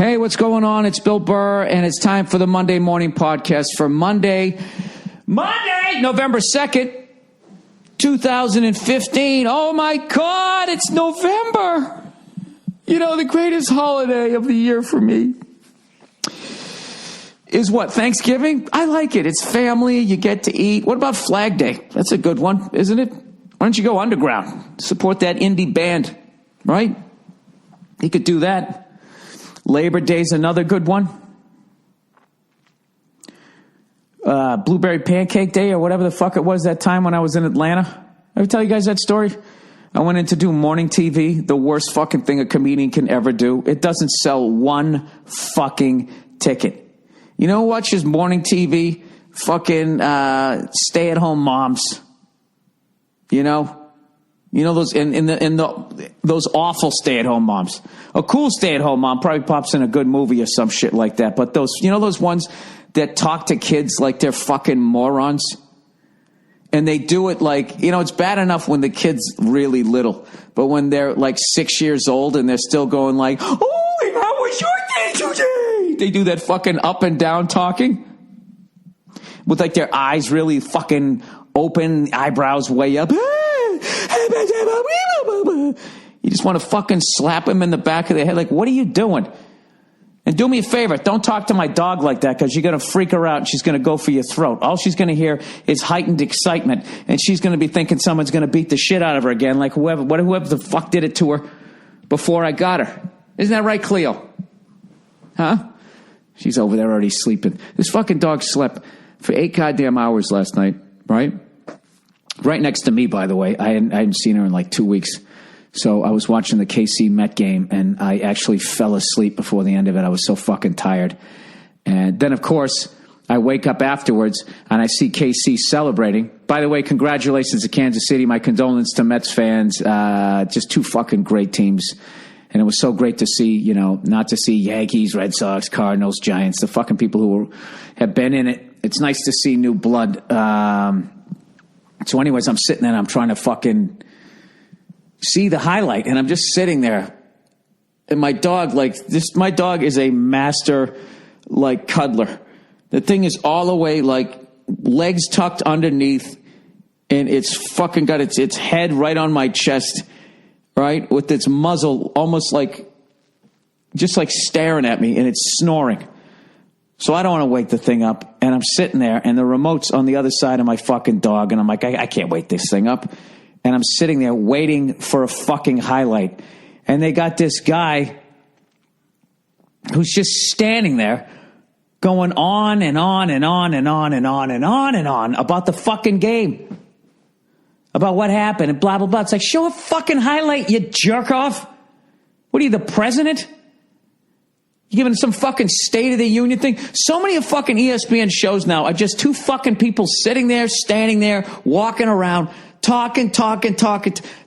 Hey, what's going on? It's Bill Burr, and it's time for the Monday morning podcast for Monday, November 2nd, 2015. Oh, my God, it's November. You know, the greatest holiday of the year for me is what, Thanksgiving? I like it. It's family. You get to eat. What about Flag Day? That's a good one, isn't it? Why don't you go underground? Support that indie band, right? You could do that. Labor Day's another good one. Blueberry Pancake Day or whatever the fuck it was that time when I was in Atlanta. Ever tell you guys that story? I went in to do morning TV, the worst fucking thing a comedian can ever do. It doesn't sell one fucking ticket. You know who watches morning TV? Fucking stay-at-home moms. You know those those awful stay-at-home moms. A cool stay-at-home mom probably pops in a good movie or some shit like that. But those ones that talk to kids like they're fucking morons, and they do it like, it's bad enough when the kid's really little, but when they're like 6 years old and they're still going like, "Oh, and how was your day today?" They do that fucking up and down talking with like their eyes really fucking open, eyebrows way up. You just want to fucking slap him in the back of the head. Like, what are you doing? And do me a favor. Don't talk to my dog like that, because you're going to freak her out and she's going to go for your throat. All she's going to hear is heightened excitement, and she's going to be thinking someone's going to beat the shit out of her again, like whoever the fuck did it to her before I got her. Isn't that right, Cleo? Huh? She's over there already sleeping. This fucking dog slept for 8 goddamn hours last night, right? Right next to me, by the way. I hadn't seen her in like 2 weeks. So I was watching the KC Met game, and I actually fell asleep before the end of it. I was so fucking tired. And then, of course, I wake up afterwards, and I see KC celebrating. By the way, congratulations to Kansas City. My condolences to Mets fans. Just 2 fucking great teams. And it was so great to see, not to see Yankees, Red Sox, Cardinals, Giants, the fucking people who have been in it. It's nice to see new blood. So anyways, I'm sitting there and I'm trying to fucking see the highlight, and I'm just sitting there. And my dog is a master, like, cuddler. The thing is all the way, like, legs tucked underneath, and it's fucking got its head right on my chest, right? With its muzzle almost like, just like staring at me, and it's snoring. So I don't want to wake the thing up, and I'm sitting there, and the remote's on the other side of my fucking dog, and I'm like, I can't wake this thing up. And I'm sitting there waiting for a fucking highlight. And they got this guy who's just standing there going on and on and on and on and on and on and on about the fucking game. About what happened and blah, blah, blah. It's like, show a fucking highlight, you jerk off. What are you, the president? You giving some fucking State of the Union thing? So many of fucking ESPN shows now are just 2 fucking people sitting there, standing there, walking around, talking.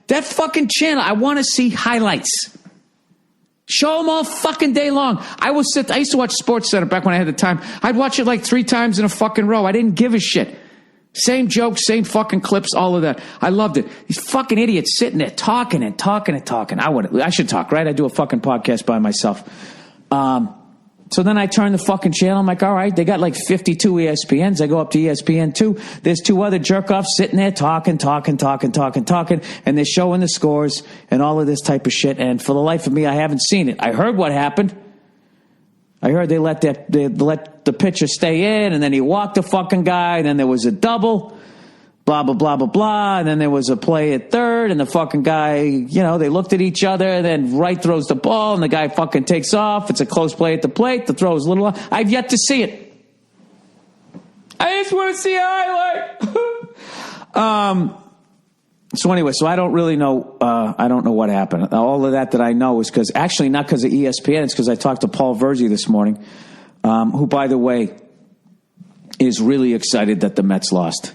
That fucking channel, I want to see highlights. Show them all fucking day long. I used to watch SportsCenter back when I had the time. I'd watch it like 3 times in a fucking row. I didn't give a shit. Same jokes, same fucking clips, all of that. I loved it. These fucking idiots sitting there talking. I should talk, right? I do a fucking podcast by myself. So then I turn the fucking channel. I'm like, all right, they got like 52 ESPNs. I go up to ESPN 2. There's 2 other jerk-offs sitting there talking. And they're showing the scores and all of this type of shit. And for the life of me, I haven't seen it. I heard what happened. I heard they let the pitcher stay in, and then he walked the fucking guy. And then there was a double. Blah, blah, blah, blah, blah. And then there was a play at third, and the fucking guy, they looked at each other, and then Wright throws the ball, and the guy fucking takes off. It's a close play at the plate. The throw is a little off. I've yet to see it. I just want to see a highlight. So anyway, I don't really know. I don't know what happened. All of that I know is not because of ESPN. It's because I talked to Paul Verzi this morning, who, by the way, is really excited that the Mets lost.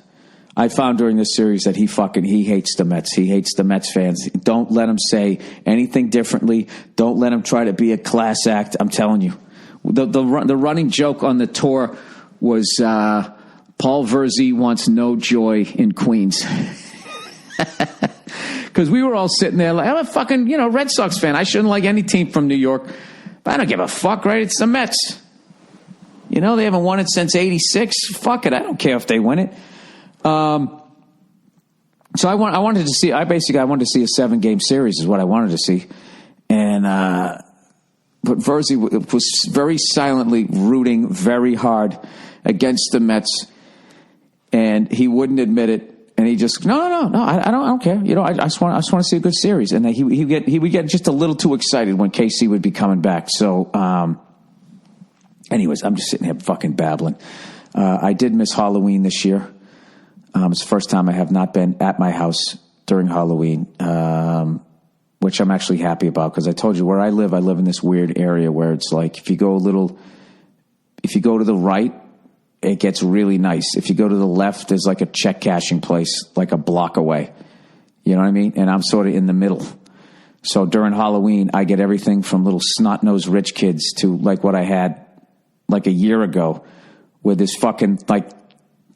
I found during this series that he hates the Mets. He hates the Mets fans. Don't let him say anything differently. Don't let him try to be a class act. I'm telling you. The running joke on the tour was Paul Verzi wants no joy in Queens. Because we were all sitting there like, I'm a fucking, Red Sox fan. I shouldn't like any team from New York. I don't give a fuck, right? It's the Mets. You know, they haven't won it since 86. Fuck it. I don't care if they win it. So I wanted to see a 7-game series is what I wanted to see. And, but Verzi was very silently rooting very hard against the Mets. And he wouldn't admit it. And he just, no, I don't care. You know, I just want to see a good series. And he would get just a little too excited when KC would be coming back. So, anyways, I'm just sitting here fucking babbling. I did miss Halloween this year. It's the first time I have not been at my house during Halloween, which I'm actually happy about because I told you where I live in this weird area where it's like if you go to the right, it gets really nice. If you go to the left, there's like a check cashing place like a block away. You know what I mean? And I'm sort of in the middle. So during Halloween, I get everything from little snot-nosed rich kids to like what I had like a year ago where this fucking, like,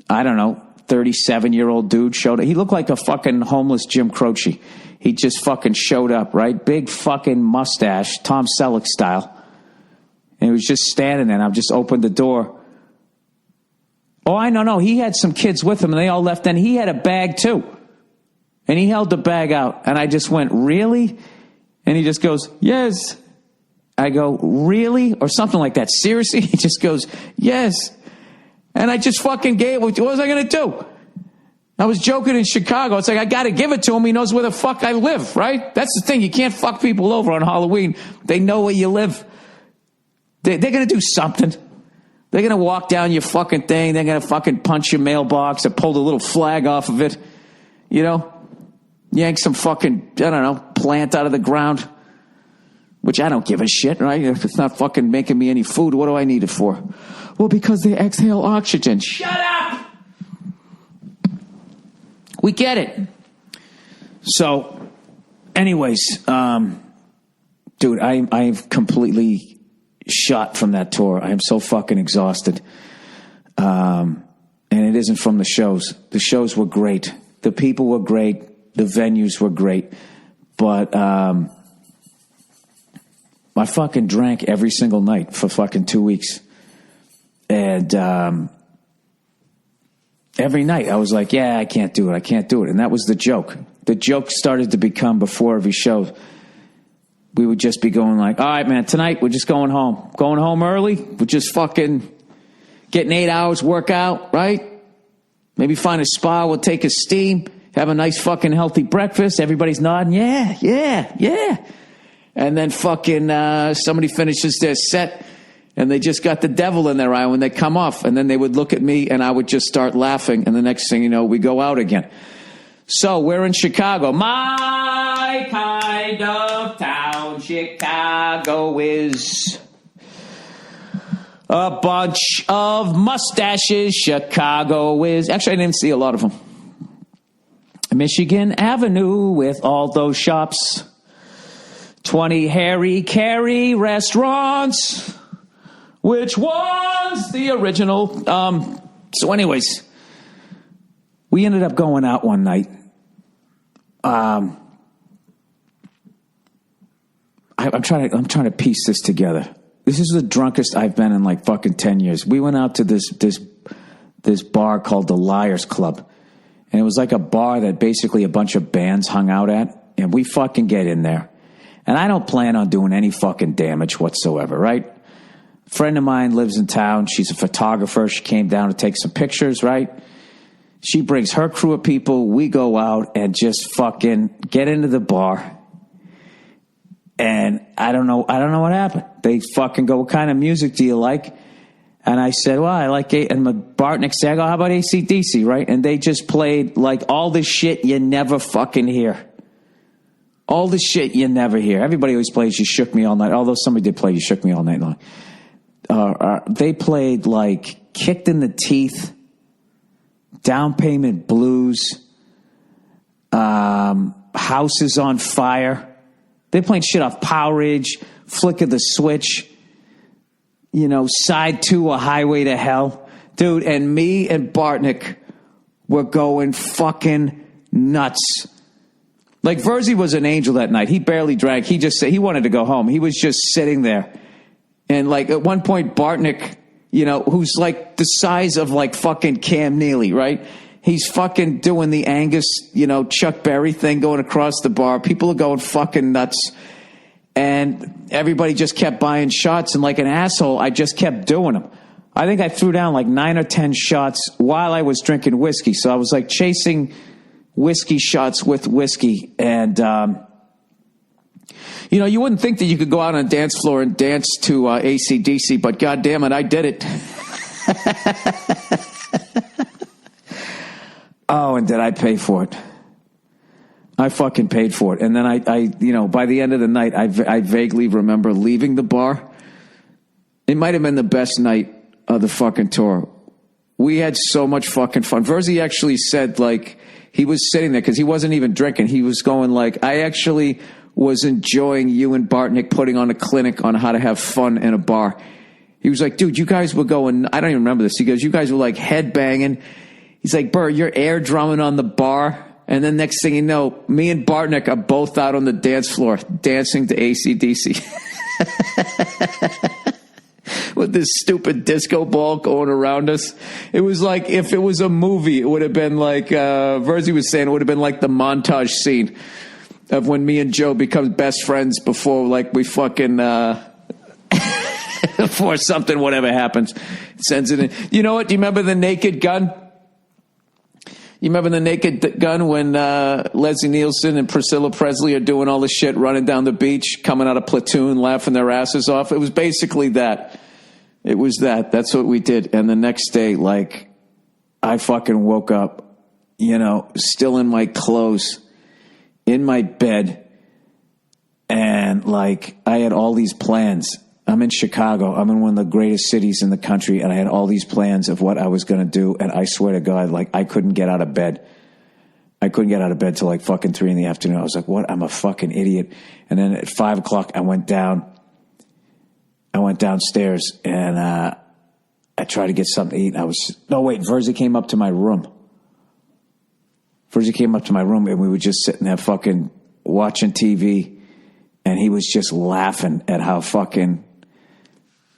I don't know, 37-year-old dude showed up. He looked like a fucking homeless Jim Croce. He just fucking showed up, right? Big fucking mustache, Tom Selleck style. And he was just standing there, and I've just opened the door. Oh, I know. He had some kids with him, and they all left. And he had a bag, too. And he held the bag out. And I just went, really? And he just goes, yes. I go, really? Or something like that. Seriously? He just goes, yes. And I just fucking gave it. What was I going to do? I was joking in Chicago. It's like, I got to give it to him. He knows where the fuck I live, right? That's the thing. You can't fuck people over on Halloween. They know where you live. They're going to do something. They're going to walk down your fucking thing. They're going to fucking punch your mailbox or pull the little flag off of it. You know? Yank some fucking, I don't know, plant out of the ground. Which I don't give a shit, right? If it's not fucking making me any food, what do I need it for? Well, because they exhale oxygen. Shut up! We get it. So, anyways, dude, I'm completely shot from that tour. I am so fucking exhausted. And it isn't from the shows. The shows were great. The people were great. The venues were great. But I fucking drank every single night for fucking 2 weeks. And every night I was like, yeah, I can't do it. And that was the joke. The joke started to become before every show. We would just be going like, all right, man, tonight we're just going home. Going home early. We're just fucking getting 8 hours workout, right? Maybe find a spa. We'll take a steam. Have a nice fucking healthy breakfast. Everybody's nodding. Yeah. And then fucking somebody finishes their set and they just got the devil in their eye when they come off. And then they would look at me and I would just start laughing. And the next thing you know, we go out again. So we're in Chicago. My kind of town. Chicago is a bunch of mustaches. Chicago is... Actually, I didn't see a lot of them. Michigan Avenue with all those shops. 20 Harry Carey restaurants. Which one's the original? So anyways, we ended up going out one night. I'm trying to piece this together. This is the drunkest I've been in like fucking 10 years. We went out to this bar called the Liars Club. And it was like a bar that basically a bunch of bands hung out at. And we fucking get in there. And I don't plan on doing any fucking damage whatsoever, right? A friend of mine lives in town. She's a photographer. She came down to take some pictures, right? She brings her crew of people. We go out and just fucking get into the bar. And I don't know what happened. They fucking go, what kind of music do you like? And I said, well, I like it. And Bartnick said, I go, how about AC/DC, right? And they just played like all this shit you never fucking hear. All the shit you never hear. Everybody always plays You Shook Me All Night. Although somebody did play You Shook Me All Night long. They played like Kicked in the Teeth, Down Payment Blues, House is on Fire. They played shit off Power Ridge, Flick of the Switch, Side 2, A Highway to Hell. Dude, and me and Bartnick were going fucking nuts. Like, Verzi was an angel that night. He barely drank. He just said he wanted to go home. He was just sitting there. And like at one point, Bartnick, who's like the size of like fucking Cam Neely, right? He's fucking doing the Angus, Chuck Berry thing going across the bar. People are going fucking nuts. And everybody just kept buying shots. And like an asshole, I just kept doing them. I think I threw down like 9 or 10 shots while I was drinking whiskey. So I was like chasing whiskey shots with whiskey. And, you wouldn't think that you could go out on a dance floor and dance to AC/DC, but God damn it, I did it. Oh, and did I pay for it? I fucking paid for it. And then I by the end of the night, I vaguely remember leaving the bar. It might have been the best night of the fucking tour. We had so much fucking fun. Verzi actually said, like, he was sitting there because he wasn't even drinking. He was going like, I actually was enjoying you and Bartnick putting on a clinic on how to have fun in a bar. He was like, dude, you guys were going, I don't even remember this. He goes, you guys were like headbanging. He's like, Burr, you're air drumming on the bar. And then next thing you know, me and Bartnick are both out on the dance floor dancing to AC/DC. With this stupid disco ball going around us. It was like, if it was a movie, it would have been like, Verzi was saying, it would have been like the montage scene of when me and Joe become best friends before, like, we fucking, before something, whatever happens, sends it in. You know what? Do you remember the Naked Gun? You remember the Naked Gun when Leslie Nielsen and Priscilla Presley are doing all the shit, running down the beach, coming out of Platoon, laughing their asses off? It was basically that. It was that. That's what we did. And the next day, like, I fucking woke up, still in my clothes, in my bed, and, like, I had all these plans. I'm in Chicago. I'm in one of the greatest cities in the country, and I had all these plans of what I was going to do, and I swear to God, like, I couldn't get out of bed. I couldn't get out of bed till like fucking 3 PM. I was like, what? I'm a fucking idiot. And then at 5 o'clock, I went downstairs, and I tried to get something to eat. Verzi came up to my room. And we were just sitting there fucking watching TV, and he was just laughing at how fucking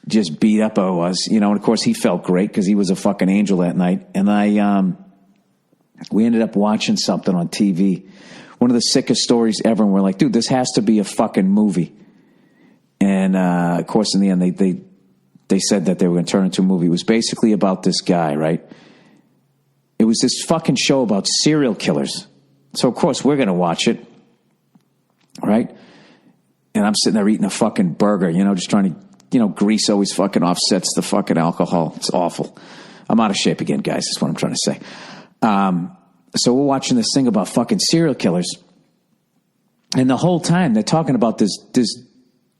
just beat up I was, and of course he felt great because he was a fucking angel that night. And we ended up watching something on TV, one of the sickest stories ever. And we're like, dude, this has to be a fucking movie. And of course, in the end, they said that they were going to turn it into a movie. It was basically about this guy, right? It was this fucking show about serial killers. So of course we're going to watch it, right? And I'm sitting there eating a fucking burger, just trying to, grease always fucking offsets the fucking alcohol. It's awful. I'm out of shape again, guys. That's what I'm trying to say. So we're watching this thing about fucking serial killers. And the whole time they're talking about this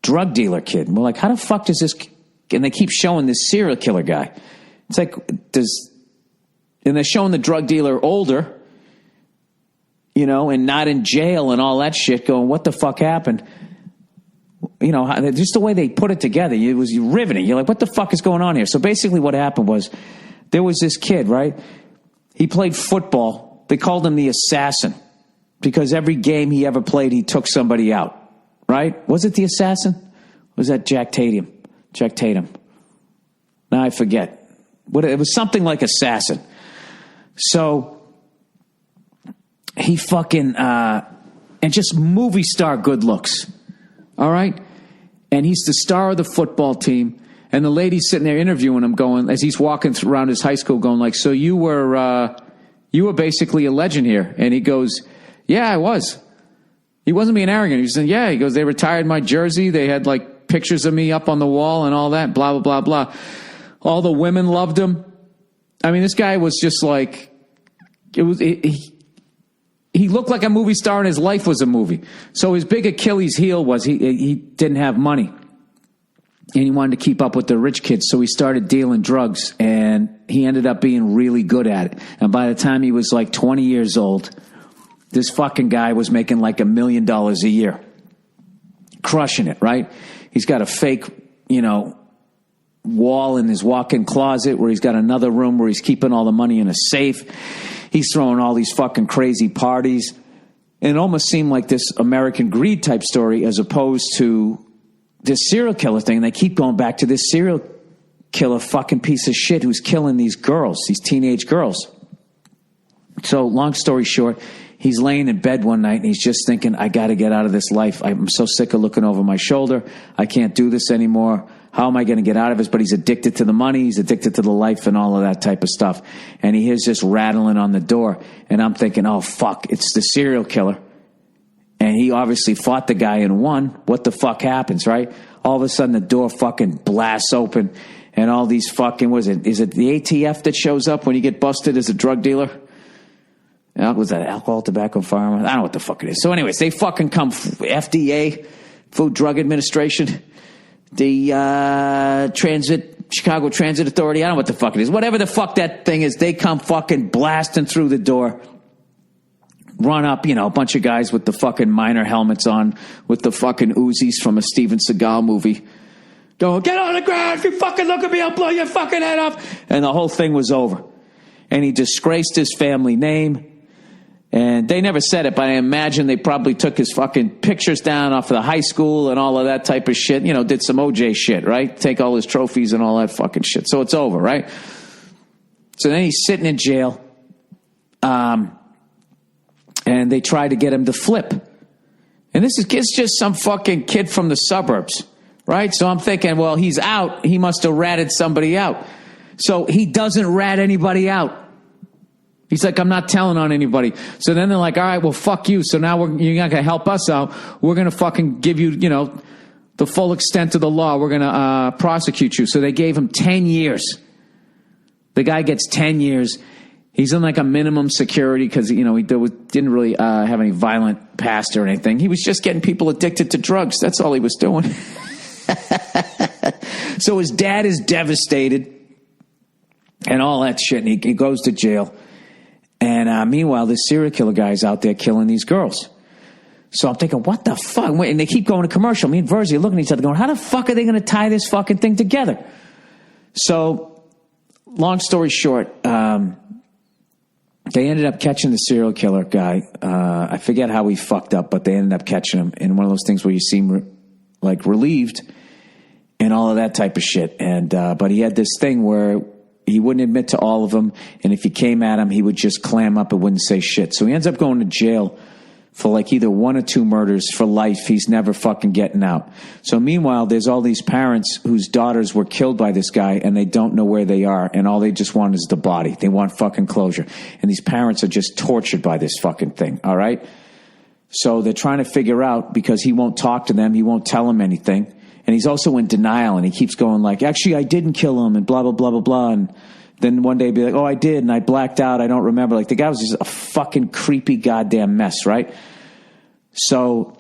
drug dealer kid. And we're like, how the fuck does this, and they keep showing this serial killer guy. It's like, and they're showing the drug dealer older, and not in jail and all that shit, going, what the fuck happened? Just the way they put it together, it was riveting. You're like, what the fuck is going on here? So basically what happened was, there was this kid, right? He played football. They called him the assassin because every game he ever played, he took somebody out, right? Was it the assassin? Was that Jack Tatum? Now I forget. It was something like assassin. So he fucking, and just movie star good looks. All right. And he's the star of the football team. And the lady's sitting there interviewing him, going, as he's walking around his high school, going like, so you were basically a legend here. And he goes, yeah, I was. He wasn't being arrogant. He said, yeah. He goes, they retired my jersey. They had like pictures of me up on the wall and all that, blah, blah, blah, blah. All the women loved him. I mean, this guy was just like, he looked like a movie star and his life was a movie. So his big Achilles heel was he didn't have money. And he wanted to keep up with the rich kids. So he started dealing drugs, and he ended up being really good at it. And by the time he was like 20 years old, this fucking guy was making like $1 million a year. Crushing it, right? He's got a fake, wall in his walk-in closet where he's got another room where he's keeping all the money in a safe. He's throwing all these fucking crazy parties. And it almost seemed like this American Greed type story as opposed to this serial killer thing, and they keep going back to this serial killer fucking piece of shit who's killing these girls, these teenage girls. So long story short, he's laying in bed one night and he's just thinking, I got to get out of this life. I'm so sick of looking over my shoulder. I can't do this anymore. How am I going to get out of this? But he's addicted to the money. He's addicted to the life and all of that type of stuff. And he hears this rattling on the door. And I'm thinking, oh, fuck, it's the serial killer. And he obviously fought the guy and won. What the fuck happens, right? All of a sudden the door fucking blasts open. And all these fucking, is it the ATF that shows up when you get busted as a drug dealer? Was that alcohol, tobacco, firearm? I don't know what the fuck it is. So anyways, they fucking come, FDA, Food Drug Administration, the Chicago Transit Authority, I don't know what the fuck it is. Whatever the fuck that thing is, they come fucking blasting through the door, run up, a bunch of guys with the fucking miner helmets on, with the fucking Uzis from a Steven Seagal movie. Go, get on the ground, if you fucking look at me, I'll blow your fucking head off. And the whole thing was over. And he disgraced his family name. And they never said it, but I imagine they probably took his fucking pictures down off of the high school and all of that type of shit. Did some OJ shit, right? Take all his trophies and all that fucking shit. So it's over, right? So then he's sitting in jail. And they try to get him to flip. And this is just some fucking kid from the suburbs, right? So I'm thinking, well, he's out. He must have ratted somebody out. So he doesn't rat anybody out. He's like, I'm not telling on anybody. So then they're like, all right, well, fuck you. So now you're not going to help us out. We're going to fucking give you, the full extent of the law. We're going to prosecute you. So they gave him 10 years. The guy gets 10 years. He's in like a minimum security because, he didn't really have any violent past or anything. He was just getting people addicted to drugs. That's all he was doing. So his dad is devastated and all that shit. And he goes to jail. And meanwhile, this serial killer guy's out there killing these girls. So I'm thinking, what the fuck? And they keep going to commercial. Me and Verzi are looking at each other going, how the fuck are they going to tie this fucking thing together? So long story short, they ended up catching the serial killer guy. I forget how he fucked up, but they ended up catching him in one of those things where you seem relieved and all of that type of shit. And but he had this thing where he wouldn't admit to all of them, and if you came at him, he would just clam up and wouldn't say shit. So he ends up going to jail for either 1 or 2 murders for life. He's never fucking getting out. So meanwhile, there's all these parents whose daughters were killed by this guy, and they don't know where they are, and all they just want is the body. They want fucking closure. And these parents are just tortured by this fucking thing, all right? So they're trying to figure out, because he won't talk to them, he won't tell them anything. And he's also in denial, and he keeps going actually, I didn't kill him, and blah, blah, blah, blah, blah. And then one day be like, oh, I did, and I blacked out, I don't remember. The guy was just a fucking creepy goddamn mess, right? So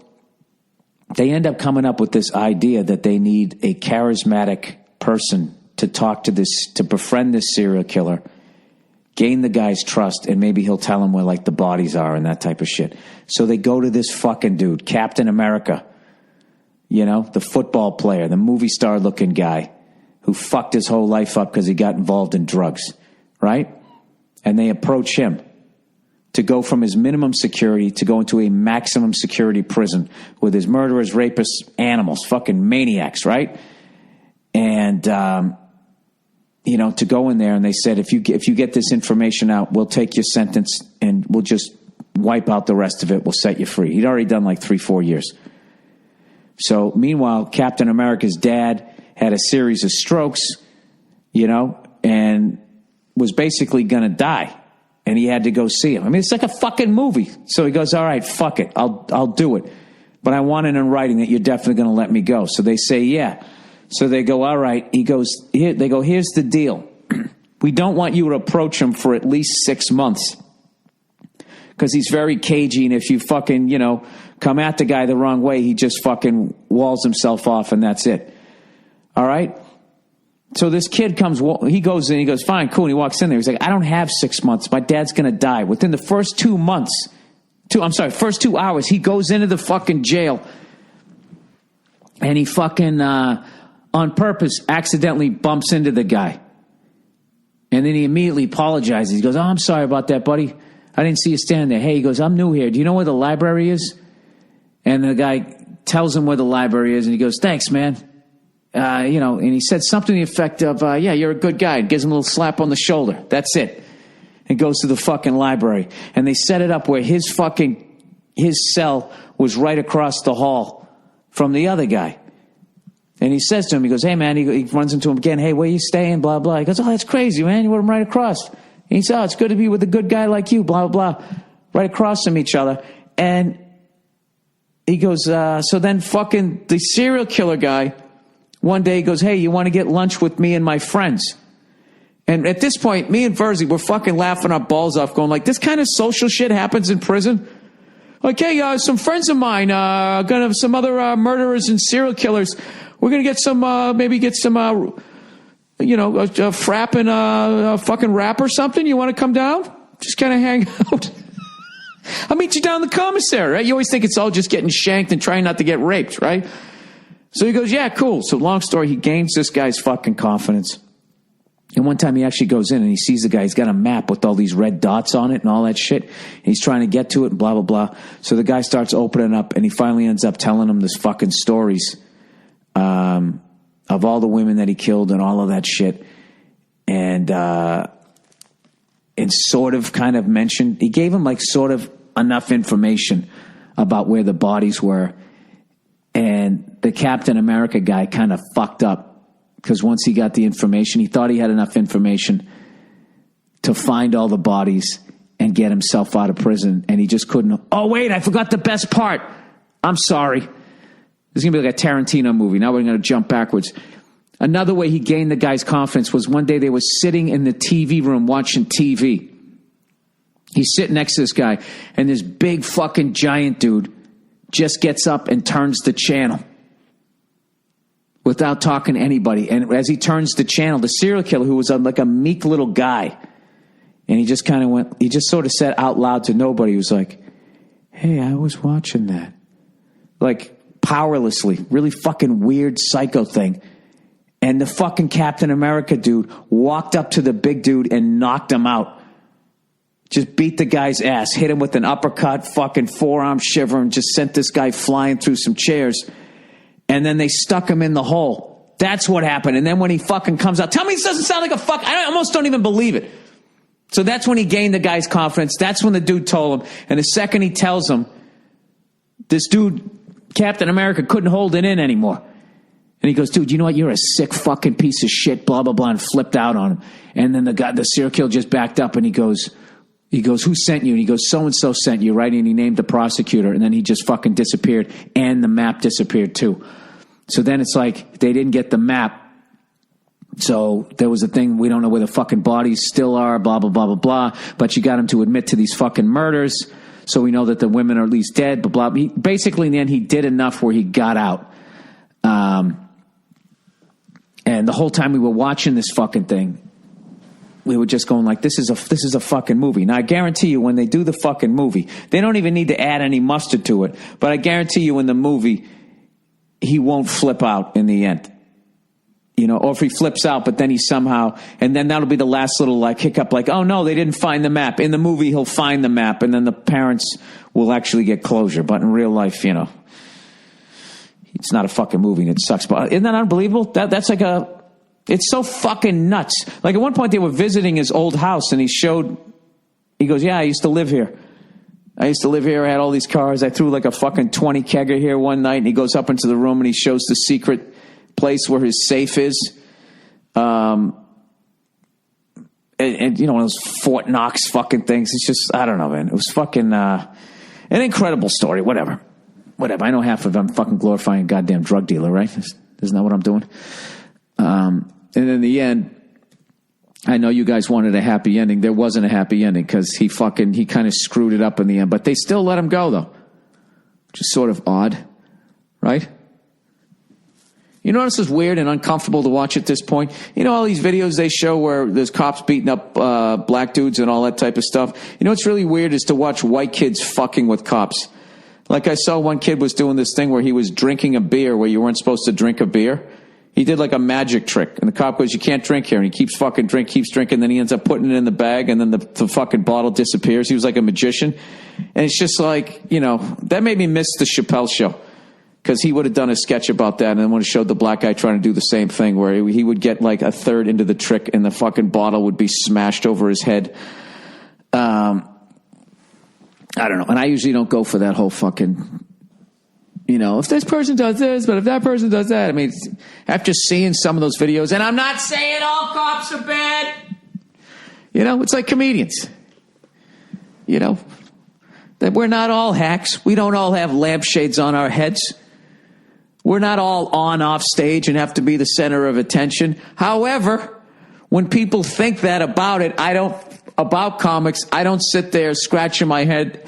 they end up coming up with this idea that they need a charismatic person to talk to this, to befriend this serial killer, gain the guy's trust, and maybe he'll tell him where the bodies are and that type of shit. So they go to this fucking dude, Captain America. The football player, the movie star looking guy who fucked his whole life up because he got involved in drugs, right? And they approach him to go from his minimum security to go into a maximum security prison with his murderers, rapists, animals, fucking maniacs, right? And, to go in there, and they said, if you get this information out, we'll take your sentence and we'll just wipe out the rest of it. We'll set you free. He'd already done 3-4 years. So meanwhile, Captain America's dad had a series of strokes, and was basically going to die. And he had to go see him. I mean, it's like a fucking movie. So he goes, all right, fuck it. I'll do it. But I want it in writing that you're definitely going to let me go. So they say, yeah. So they go, all right. He goes, they go, here's the deal. We don't want you to approach him for at least 6 months. Because he's very cagey, and if you fucking, come at the guy the wrong way, he just fucking walls himself off, and that's it. All right? So this kid he goes in, he goes, fine, cool, and he walks in there. He's like, I don't have 6 months. My dad's going to die. Within the first 2 months, first 2 hours, he goes into the fucking jail, and he fucking, on purpose, accidentally bumps into the guy. And then he immediately apologizes. He goes, oh, I'm sorry about that, buddy. I didn't see you standing there. Hey, he goes, I'm new here. Do you know where the library is? And the guy tells him where the library is, and he goes, thanks, man. And he said something to the effect of, yeah, you're a good guy. Gives him a little slap on the shoulder. That's it. And goes to the fucking library. And they set it up where his cell was right across the hall from the other guy. And he says to him, he goes, hey, man, he runs into him again. Hey, where you staying? Blah, blah. He goes, oh, that's crazy, man. You want him right across. And he says, oh, it's good to be with a good guy like you, blah, blah, blah. Right across from each other. And he goes, so then fucking the serial killer guy, one day he goes, hey, you want to get lunch with me and my friends? And at this point, me and Verzi were fucking laughing our balls off, going like, this kind of social shit happens in prison? Like, hey, some friends of mine, gonna have some other murderers and serial killers. We're gonna get some, maybe get some, a frap and a fucking rap or something. You want to come down? Just kind of hang out. I'll meet you down in the commissary, right? You always think it's all just getting shanked and trying not to get raped, right? So he goes, yeah, cool. So long story, he gains this guy's fucking confidence. And one time he actually goes in and he sees the guy. He's got a map with all these red dots on it and all that shit. And he's trying to get to it and blah, blah, blah. So the guy starts opening up and he finally ends up telling him this fucking stories of all the women that he killed and all of that shit. And sort of kind of mentioned, he gave him like sort of enough information about where the bodies were. And the Captain America guy kind of fucked up. Because once he got the information, he thought he had enough information to find all the bodies and get himself out of prison. And he just couldn't. Oh, wait, I forgot the best part. I'm sorry. This is going to be like a Tarantino movie. Now we're going to jump backwards. Another way he gained the guy's confidence was one day they were sitting in the TV room watching TV. He's sitting next to this guy, and this big fucking giant dude just gets up and turns the channel without talking to anybody. And as he turns the channel, the serial killer, who was like a meek little guy, and he just kind of went, he just sort of said out loud to nobody, he was like, hey, I was watching that. Like, powerlessly, really fucking weird psycho thing. And the fucking Captain America dude walked up to the big dude and knocked him out. Just beat the guy's ass, hit him with an uppercut, fucking forearm shiver, and just sent this guy flying through some chairs. And then they stuck him in the hole. That's what happened. And then when he fucking comes out, tell me this doesn't sound like a fuck. I almost don't even believe it. So that's when he gained the guy's confidence. That's when the dude told him. And the second he tells him, this dude, Captain America, couldn't hold it in anymore. And he goes, dude, you know what? You're a sick fucking piece of shit, blah, blah, blah, and flipped out on him. And then the serial killer just backed up and he goes, who sent you? And he goes, so-and-so sent you, right? And he named the prosecutor. And then he just fucking disappeared. And the map disappeared too. So then it's like they didn't get the map. So there was a thing, we don't know where the fucking bodies still are, blah, blah, blah, blah, blah. But you got him to admit to these fucking murders. So we know that the women are at least dead, blah, blah. Basically, in the end, he did enough where he got out. And the whole time we were watching this fucking thing, we were just going like, this is a fucking movie. Now, I guarantee you when they do the fucking movie, they don't even need to add any mustard to it. But I guarantee you in the movie, he won't flip out in the end. You know, or if he flips out, but then he somehow, and then that'll be the last little like hiccup, like, oh no, they didn't find the map. In the movie, he'll find the map, and then the parents will actually get closure. But in real life, you know, it's not a fucking movie and it sucks. But isn't that unbelievable? That's like it's so fucking nuts. Like at one point they were visiting his old house and he goes, yeah, I used to live here. I had all these cars. I threw like a fucking 20 kegger here one night, and he goes up into the room and he shows the secret place where his safe is. And you know, one of those Fort Knox fucking things. It's just, I don't know, man. It was fucking, an incredible story. Whatever. I know half of it. I'm fucking glorifying a goddamn drug dealer, right? Isn't that what I'm doing? And in the end, I know you guys wanted a happy ending. There wasn't a happy ending because he kind of screwed it up in the end. But they still let him go, though. Which is sort of odd, right? You know what else is weird and uncomfortable to watch at this point? You know all these videos they show where there's cops beating up black dudes and all that type of stuff? You know what's really weird is to watch white kids fucking with cops. Like I saw one kid was doing this thing where he was drinking a beer where you weren't supposed to drink a beer. He did like a magic trick. And the cop goes, you can't drink here. And he keeps drinking. Then he ends up putting it in the bag, and then the fucking bottle disappears. He was like a magician. And it's just like, you know, that made me miss the Chappelle Show. because he would have done a sketch about that, and then would have showed the black guy trying to do the same thing, where he would get like a third into the trick and the fucking bottle would be smashed over his head. I don't know. And I usually don't go for that whole fucking, if this person does this, but if that person does that. I mean, after seeing some of those videos, and I'm not saying all cops are bad. It's like comedians. That we're not all hacks. We don't all have lampshades on our heads. We're not all on off stage and have to be the center of attention. However, when people think that about comics, I don't sit there scratching my head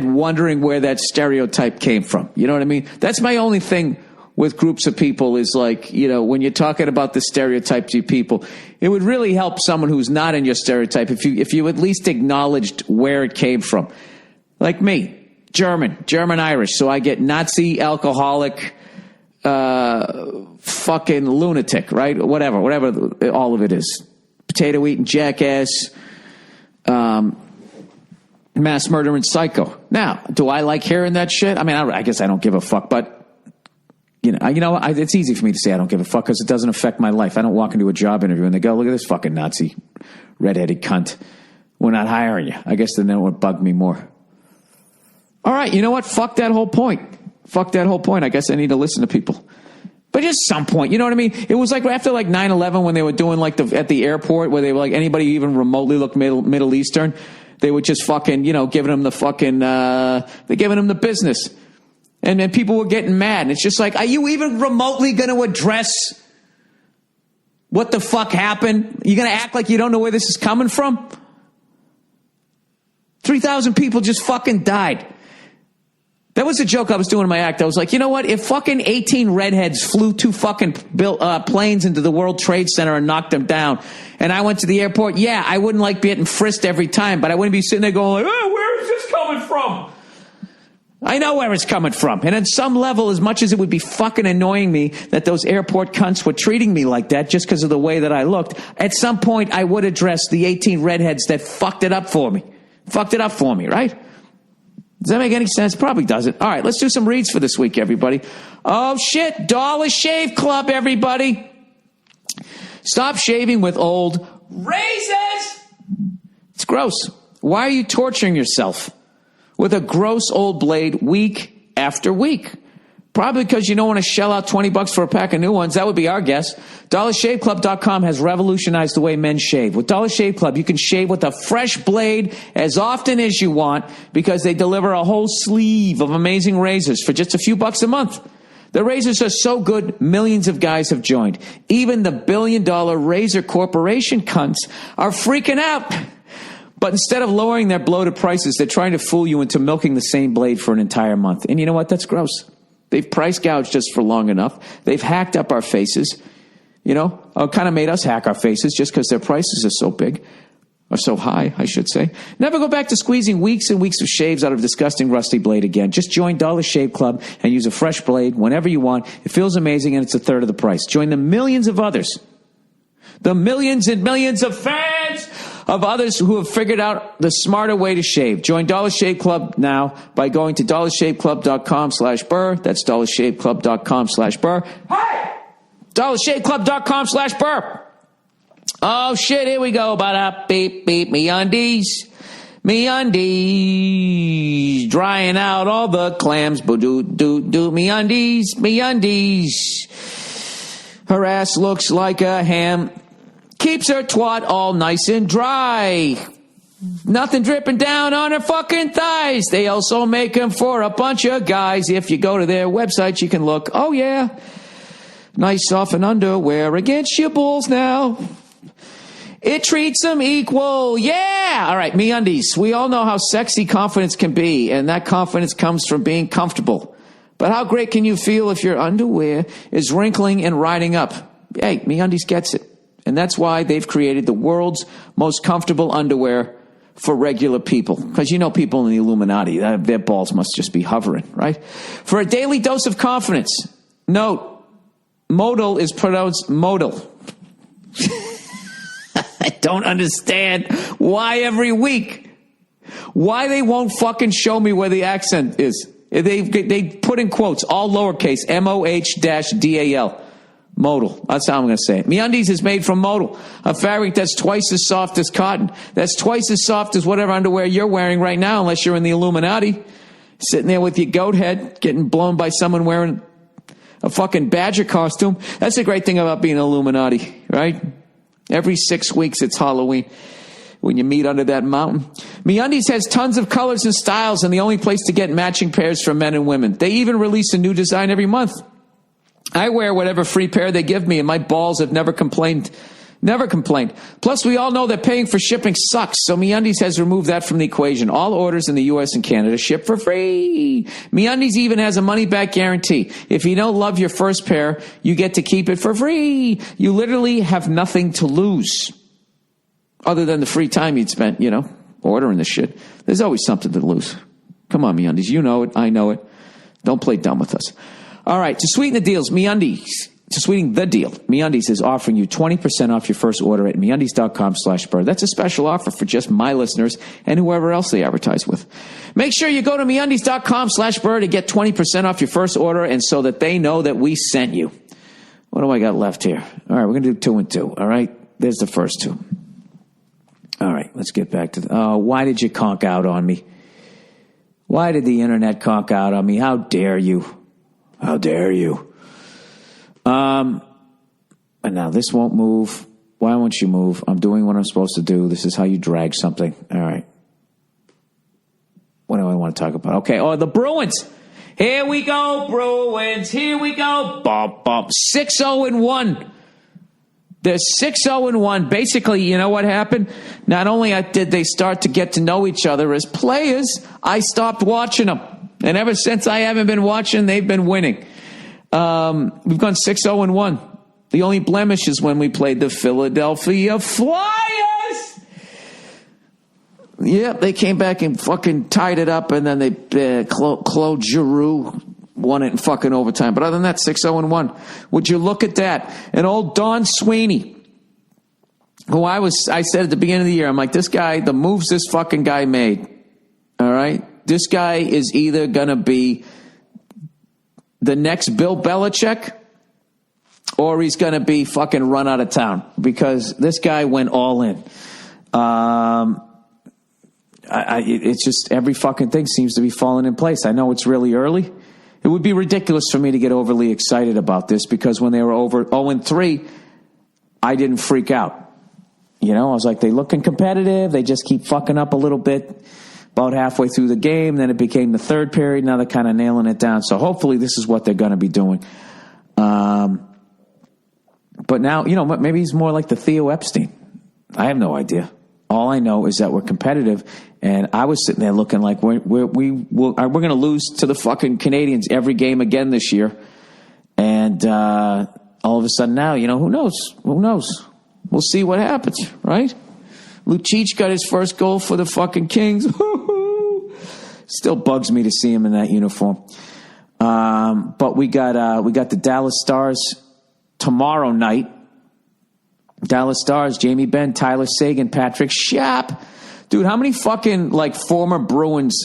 wondering where that stereotype came from. You know what I mean? That's my only thing with groups of people is like, when you're talking about the stereotypes of people, it would really help someone who's not in your stereotype if you at least acknowledged where it came from. Like me, German Irish, so I get Nazi, alcoholic, fucking lunatic, right? Whatever all of it is. Potato eating jackass, mass murdering psycho. Now, do I like hearing that shit? I mean, I guess I don't give a fuck, but it's easy for me to say I don't give a fuck because it doesn't affect my life. I don't walk into a job interview and they go, look at this fucking Nazi, redheaded cunt. We're not hiring you. I guess then it would bug me more. All right, you know what? Fuck that whole point. I guess I need to listen to people. But just some point, you know what I mean? It was like after like 9/11 when they were doing like at the airport where they were like anybody even remotely looked Middle Eastern, they were just fucking, giving them the fucking, they're giving them the business. And then people were getting mad. And it's just like, are you even remotely going to address what the fuck happened? You going to act like you don't know where this is coming from? 3,000 people just fucking died. That was a joke I was doing in my act. I was like, you know what? If fucking 18 redheads flew 2 fucking planes into the World Trade Center and knocked them down, and I went to the airport, yeah, I wouldn't like getting frisked every time, but I wouldn't be sitting there going like, oh, where is this coming from? I know where it's coming from. And at some level, as much as it would be fucking annoying me that those airport cunts were treating me like that just because of the way that I looked, at some point I would address the 18 redheads that fucked it up for me. Right? Does that make any sense? Probably doesn't. All right, let's do some reads for this week, everybody. Oh, shit. Dollar Shave Club, everybody. Stop shaving with old razors. It's gross. Why are you torturing yourself with a gross old blade week after week? Probably because you don't want to shell out $20 for a pack of new ones. That would be our guess. DollarShaveClub.com has revolutionized the way men shave. With Dollar Shave Club, you can shave with a fresh blade as often as you want because they deliver a whole sleeve of amazing razors for just a few bucks a month. The razors are so good, millions of guys have joined. Even the billion-dollar razor corporation cunts are freaking out. But instead of lowering their bloated prices, they're trying to fool you into milking the same blade for an entire month. And you know what? That's gross. They've price gouged us for long enough. They've hacked up our faces. Kind of made us hack our faces just because their prices are so big. Or so high, I should say. Never go back to squeezing weeks and weeks of shaves out of a disgusting rusty blade again. Just join Dollar Shave Club and use a fresh blade whenever you want. It feels amazing and it's a third of the price. Join the millions of others. The millions and millions of fans of others who have figured out the smarter way to shave. Join Dollar Shave Club now by going to dollarshaveclub.com/Burr. That's dollarshaveclub.com/Burr. Hey! dollarshaveclub.com/Burr. Oh, shit, here we go. Ba-da, beep, beep, MeUndies. MeUndies. Drying out all the clams. Boo-doo-doo-doo. MeUndies. Her ass looks like a ham. Keeps her twat all nice and dry. Nothing dripping down on her fucking thighs. They also make them for a bunch of guys. If you go to their website, you can look. Oh, yeah. Nice softened underwear against your balls now. It treats them equal. Yeah. All right, MeUndies. We all know how sexy confidence can be, and that confidence comes from being comfortable. But how great can you feel if your underwear is wrinkling and riding up? Hey, MeUndies gets it. And that's why they've created the world's most comfortable underwear for regular people. Because people in the Illuminati, their balls must just be hovering, right? For a daily dose of confidence. Note, modal is pronounced modal. I don't understand why every week. Why they won't fucking show me where the accent is. They put in quotes, all lowercase, MOH-DAL. Modal. That's how I'm going to say it. MeUndies is made from modal, a fabric that's twice as soft as cotton. That's twice as soft as whatever underwear you're wearing right now, unless you're in the Illuminati. Sitting there with your goat head, getting blown by someone wearing a fucking badger costume. That's the great thing about being an Illuminati, right? Every 6 weeks it's Halloween when you meet under that mountain. MeUndies has tons of colors and styles, and the only place to get matching pairs for men and women. They even release a new design every month. I wear whatever free pair they give me, and my balls have never complained. Never complained. Plus, we all know that paying for shipping sucks, so MeUndies has removed that from the equation. All orders in the U.S. and Canada ship for free. MeUndies even has a money-back guarantee. If you don't love your first pair, you get to keep it for free. You literally have nothing to lose, other than the free time you'd spent, ordering this shit. There's always something to lose. Come on, MeUndies. You know it. I know it. Don't play dumb with us. All right, to sweeten the deals, to sweeten the deal, MeUndies is offering you 20% off your first order at MeUndies.com/Burr. That's a special offer for just my listeners and whoever else they advertise with. Make sure you go to MeUndies.com/Burr to get 20% off your first order, and so that they know that we sent you. What do I got left here? All right, we're going to do 2 and 2. All right, there's the first 2. All right, let's get back to why did you conk out on me? Why did the internet conk out on me? How dare you? How dare you? And now this won't move. Why won't you move? I'm doing what I'm supposed to do. This is how you drag something. All right. What do I want to talk about? Okay. Oh, the Bruins. Here we go, Bruins. Here we go. Bump, bump. 6-0-1. They're 6-0-1. Basically, you know what happened? Not only did they start to get to know each other as players, I stopped watching them. And ever since I haven't been watching, they've been winning. We've gone 6-0-1. The only blemish is when we played the Philadelphia Flyers. Yeah, they came back and fucking tied it up, and then Claude Giroux won it in fucking overtime. But other than that, 6-0-1. Would you look at that? And old Don Sweeney, who I said at the beginning of the year, I'm like, this guy, the moves this fucking guy made, all right? This guy is either going to be the next Bill Belichick or he's going to be fucking run out of town, because this guy went all in. It's just every fucking thing seems to be falling in place. I know it's really early. It would be ridiculous for me to get overly excited about this, because when they were over 0-3, I didn't freak out. I was like, they looking competitive. They just keep fucking up a little bit. About halfway through the game, then it became the third period. Now they're kind of nailing it down. So hopefully this is what they're going to be doing. But now, maybe he's more like the Theo Epstein. I have no idea. All I know is that we're competitive, and I was sitting there looking like we're going to lose to the fucking Canadians every game again this year. And all of a sudden now, who knows? Who knows? We'll see what happens, right? Lucic got his first goal for the fucking Kings. Still bugs me to see him in that uniform. But we got the Dallas Stars tomorrow night. Dallas Stars, Jamie Benn, Tyler Seguin, Patrick Schaap. Dude, how many fucking former Bruins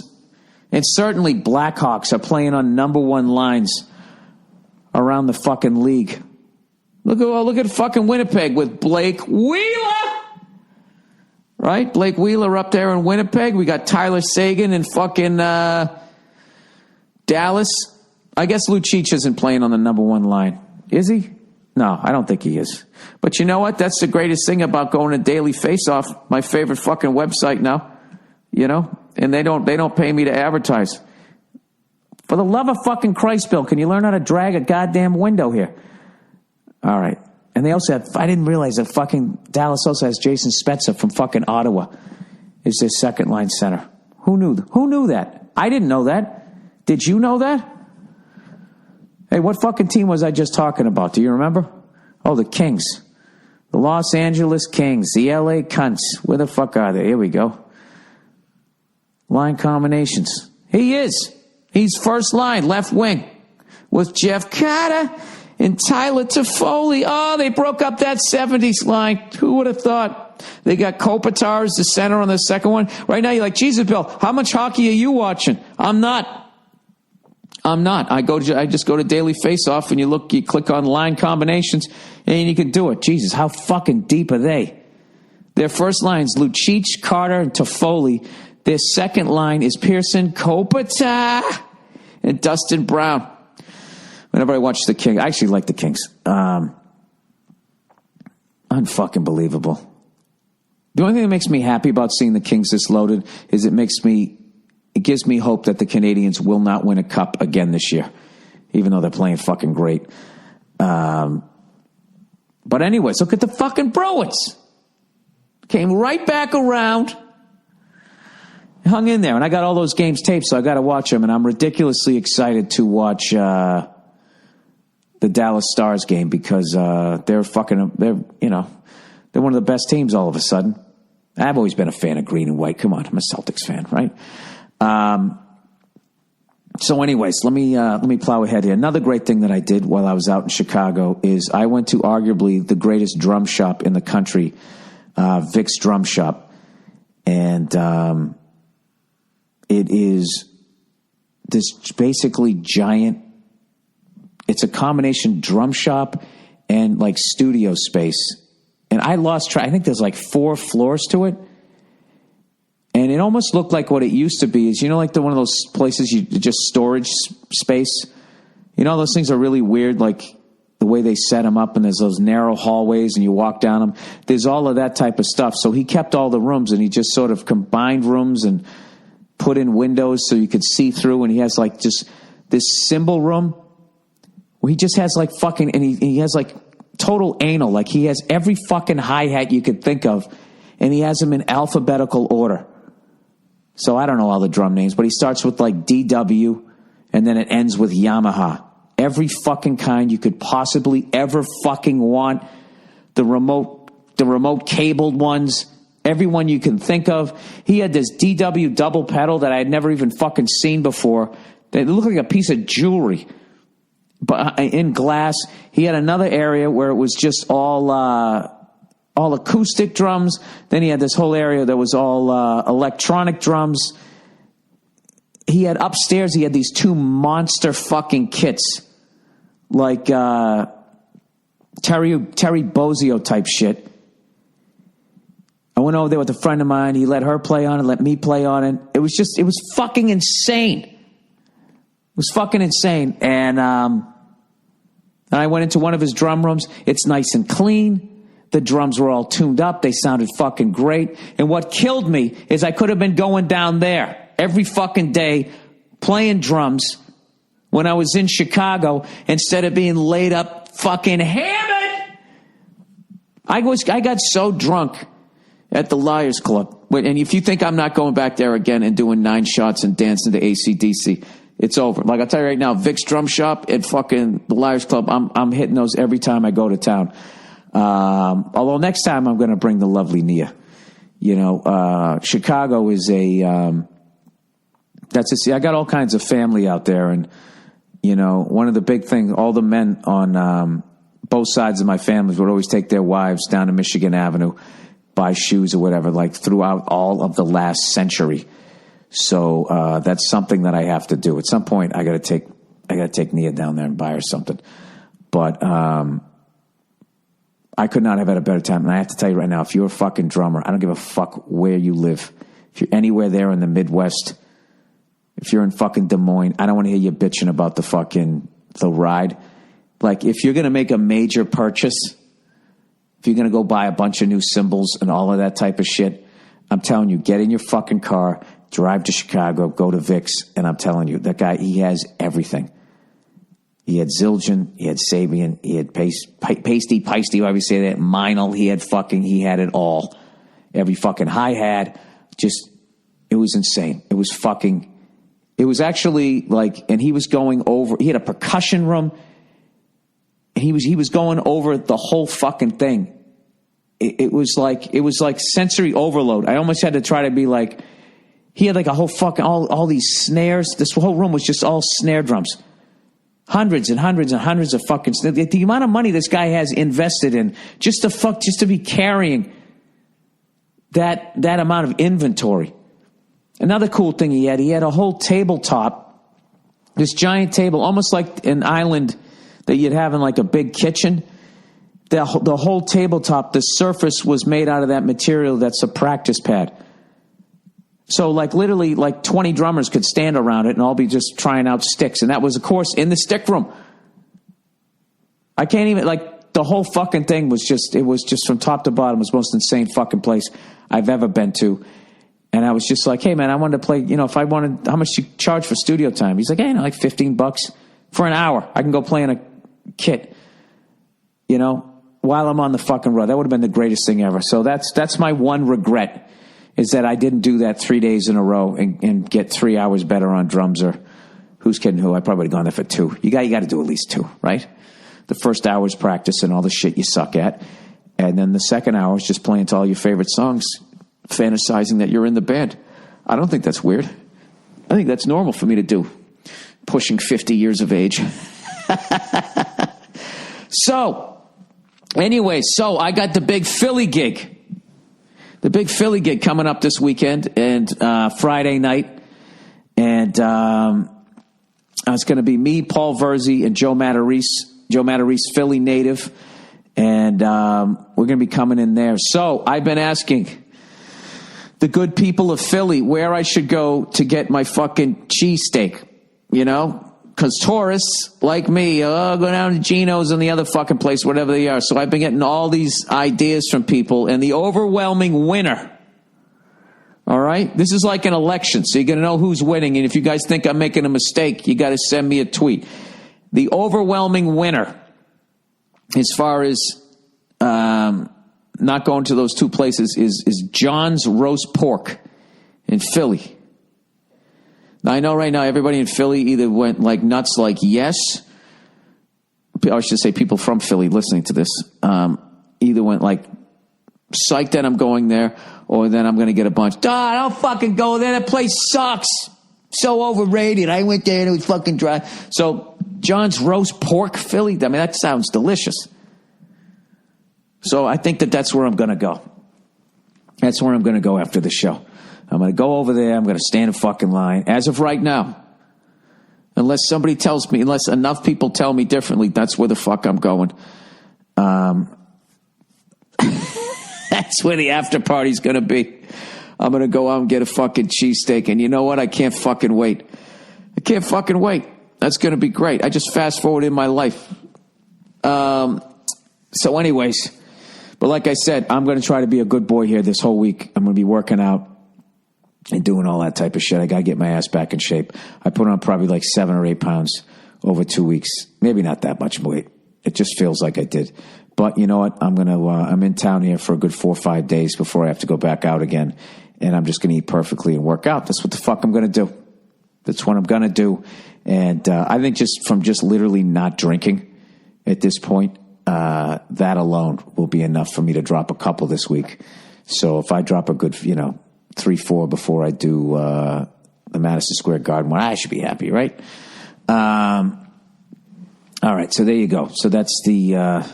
and certainly Blackhawks are playing on number one lines around the fucking league? Look at fucking Winnipeg with Blake Wheeler. Right? Blake Wheeler up there in Winnipeg. We got Tyler Seguin in fucking Dallas. I guess Lucic isn't playing on the number one line. Is he? No, I don't think he is. But you know what? That's the greatest thing about going to Daily Face-Off, my favorite fucking website now. And they don't pay me to advertise. For the love of fucking Christ, Bill, can you learn how to drag a goddamn window here? All right. And they also have, I didn't realize that fucking Dallas also has Jason Spezza from fucking Ottawa is their second line center. Who knew that? I didn't know that. Did you know that? Hey, what fucking team was I just talking about? Do you remember? Oh, the Kings. The Los Angeles Kings. The LA Cunts. Where the fuck are they? Here we go. Line combinations. He is. He's first line, left wing. With Jeff Carter and Tyler Toffoli. Oh, they broke up that 70s line. Who would have thought? They got Kopitar as the center on the second one. Right now, you're like, Jesus, Bill, how much hockey are you watching? I'm not. I'm not. I just go to Daily Face Off and you click on line combinations and you can do it. Jesus, how fucking deep are they? Their first line's Lucic, Carter, and Toffoli. Their second line is Pearson, Kopita, and Dustin Brown. Whenever I watch the Kings, I actually like the Kings. Unfucking believable. The only thing that makes me happy about seeing the Kings this loaded is it gives me hope that the Canadians will not win a cup again this year, even though they're playing fucking great. But anyways, look at the fucking Bruins. Came right back around, hung in there, and I got all those games taped, so I got to watch them, and I'm ridiculously excited to watch the Dallas Stars game because they're one of the best teams all of a sudden. I've always been a fan of green and white. Come on, I'm a Celtics fan, right? So anyways, let me plow ahead here. Another great thing that I did while I was out in Chicago is I went to arguably the greatest drum shop in the country, Vic's Drum Shop. And it is this basically giant, it's a combination drum shop and like studio space. And I lost track. I think there's like 4 floors to it. And it almost looked like what it used to be is, like one of those places just storage space. Those things are really weird, like the way they set them up, and there's those narrow hallways and you walk down them. There's all of that type of stuff. So he kept all the rooms and he just sort of combined rooms and put in windows so you could see through. And he has like just this cymbal room where he just has like fucking, and he has like total anal. Like he has every fucking hi-hat you could think of, and he has them in alphabetical order. So I don't know all the drum names, but he starts with like DW, and then it ends with Yamaha. Every fucking kind you could possibly ever fucking want. The remote cabled ones, everyone you can think of. He had this DW double pedal that I had never even fucking seen before. It looked like a piece of jewelry, but in glass. He had another area where it was just all acoustic drums. Then he had this whole area that was all electronic drums. He had upstairs, he had these 2 monster fucking kits, like Terry Bozzio type shit. I went over there with a friend of mine. He let her play on it, let me play on it. It was fucking insane. It was fucking insane. And I went into one of his drum rooms. It's nice and clean. The drums were all tuned up. They sounded fucking great. And what killed me is I could have been going down there every fucking day playing drums when I was in Chicago instead of being laid up fucking hammered. I got so drunk at the Liars Club. And if you think I'm not going back there again and doing 9 shots and dancing to AC/DC, it's over. Like I'll tell you right now, Vic's Drum Shop at fucking the Liars Club, I'm hitting those every time I go to town. Although next time I'm going to bring the lovely Nia. Chicago is I got all kinds of family out there, and one of the big things, all the men on both sides of my family would always take their wives down to Michigan Avenue, buy shoes or whatever, like throughout all of the last century. So that's something that I have to do at some point. I got to take Nia down there and buy her something, but I could not have had a better time. And I have to tell you right now, if you're a fucking drummer, I don't give a fuck where you live. If you're anywhere there in the Midwest, if you're in fucking Des Moines, I don't want to hear you bitching about the ride. Like, if you're going to make a major purchase, if you're going to go buy a bunch of new cymbals and all of that type of shit, I'm telling you, get in your fucking car, drive to Chicago, go to Vic's, and I'm telling you, that guy, he has everything. He had Zildjian, he had Sabian, he had Pasty, however you say that, Meinl, he had it all. Every fucking hi-hat, it was insane. It was actually like, and he was going over, he had a percussion room, and he was going over the whole fucking thing. It was like sensory overload. I almost had to try to be like, he had like a whole fucking, all these snares. This whole room was just all snare drums. Hundreds and hundreds and hundreds of fucking, the amount of money this guy has invested in just to be carrying that amount of inventory. Another cool thing he had a whole tabletop This giant table, almost like an island that you'd have in like a big kitchen. The whole tabletop, the surface was made out of that material that's a practice pad. So like literally like 20 drummers could stand around it and all be just trying out sticks. And that was, of course, in the stick room. I can't even, like, the whole fucking thing was just, it was just from top to bottom, it was the most insane fucking place I've ever been to. And I was just like, hey man, I wanted to play, if I wanted, how much do you charge for studio time? He's like, hey, like $15 for an hour. I can go play in a kit, while I'm on the fucking road. That would have been the greatest thing ever. So that's my one regret, is that I didn't do that 3 days in a row and get 3 hours better on drums, or who's kidding who? I probably would have gone there for 2. You got to do at least 2, right? The first hour is practice and all the shit you suck at. And then the second hour is just playing to all your favorite songs, fantasizing that you're in the band. I don't think that's weird. I think that's normal for me to do, pushing 50 years of age. So, anyway, I got the big Philly gig. The big Philly gig coming up this weekend and Friday night. And it's going to be me, Paul Verzi, and Joe Matarese. Joe Matarese, Philly native. And we're going to be coming in there. So, I've been asking the good people of Philly where I should go to get my fucking cheesesteak, because tourists like me, go down to Geno's and the other fucking place, whatever they are. So I've been getting all these ideas from people, and the overwhelming winner, all right? This is like an election, so you're going to know who's winning. And if you guys think I'm making a mistake, you got to send me a tweet. The overwhelming winner, as far as not going to those two places, is John's Roast Pork in Philly. Now, I know right now everybody in Philly either went like nuts, like yes, I should say people from Philly listening to this, either went like psyched that I'm going there, or then I'm going to get a bunch. I don't fucking go there. That place sucks. So overrated. I went there and it was fucking dry. So John's Roast Pork, Philly, I mean, that sounds delicious. So I think that's where I'm going to go. That's where I'm going to go after the show. I'm going to go over there. I'm going to stand in fucking line. As of right now, unless somebody tells me, unless enough people tell me differently, that's where the fuck I'm going. That's where the after party's going to be. I'm going to go out and get a fucking cheesesteak. And you know what? I can't fucking wait. I can't fucking wait. That's going to be great. I just fast forward in my life. So anyways, but like I said, I'm going to try to be a good boy here this whole week. I'm going to be working out and doing all that type of shit. I got to get my ass back in shape. I put on probably like 7 or 8 pounds over 2 weeks. Maybe not that much weight. It just feels like I did. But you know what? I'm in town here for a good 4 or 5 days before I have to go back out again. And I'm just going to eat perfectly and work out. That's what the fuck I'm going to do. That's what I'm going to do. And I think just from just literally not drinking at this point, that alone will be enough for me to drop a couple this week. So if I drop a good, 3-4 before I do the Madison Square Garden one, I should be happy, right? All right, so there you go. So that's the...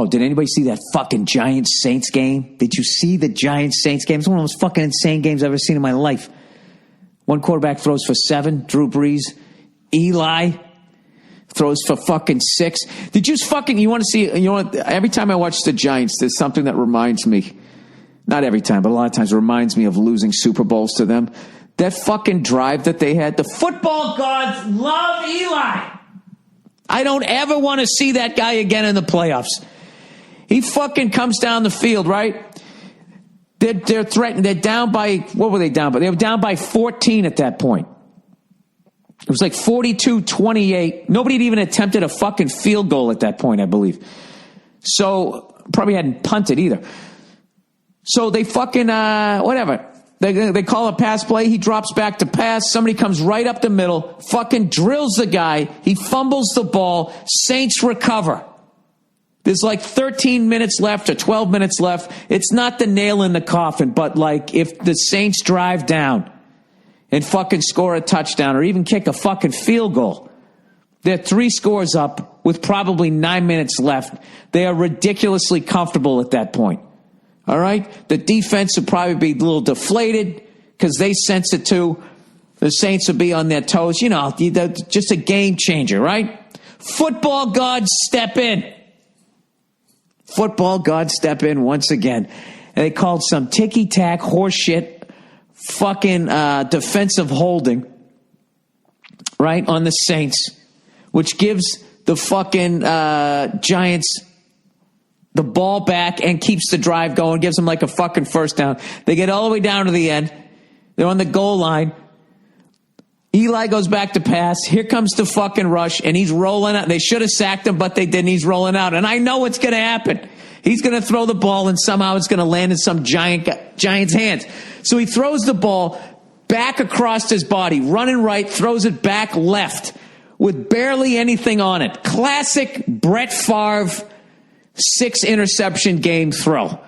did anybody see that fucking Giants-Saints game? Did you see the Giants-Saints game? It's one of the most fucking insane games I've ever seen in my life. One quarterback throws for 7, Drew Brees. Eli throws for fucking 6. Did you you want to see, every time I watch the Giants, there's something that reminds me, not every time, but a lot of times reminds me of losing Super Bowls to them. That fucking drive that they had, the football gods love Eli. I don't ever want to see that guy again in the playoffs. He fucking comes down the field, right? They're threatened. They're down by, what were they down by? They were down by 14 at that point. It was like 42-28. Nobody had even attempted a fucking field goal at that point, I believe. So, probably hadn't punted either. So they fucking, whatever. They call a pass play. He drops back to pass. Somebody comes right up the middle, fucking drills the guy. He fumbles the ball. Saints recover. There's like 13 minutes left or 12 minutes left. It's not the nail in the coffin, but like if the Saints drive down and fucking score a touchdown or even kick a fucking field goal, they're 3 scores up with probably 9 minutes left. They are ridiculously comfortable at that point. All right? The defense would probably be a little deflated because they sense it too. The Saints would be on their toes. You know, just a game changer, right? Football gods step in. Football gods step in once again. And they called some ticky-tack horseshit fucking defensive holding, right, on the Saints, which gives the fucking Giants the ball back and keeps the drive going, gives them like a fucking first down. They get all the way down to the end. They're on the goal line. Eli goes back to pass. Here comes the fucking rush, and he's rolling out. They should have sacked him, but they didn't. He's rolling out, and I know what's going to happen. He's going to throw the ball, and somehow it's going to land in some Giant's hands. So he throws the ball back across his body, running right, throws it back left with barely anything on it. Classic Brett Favre 6-interception game throw.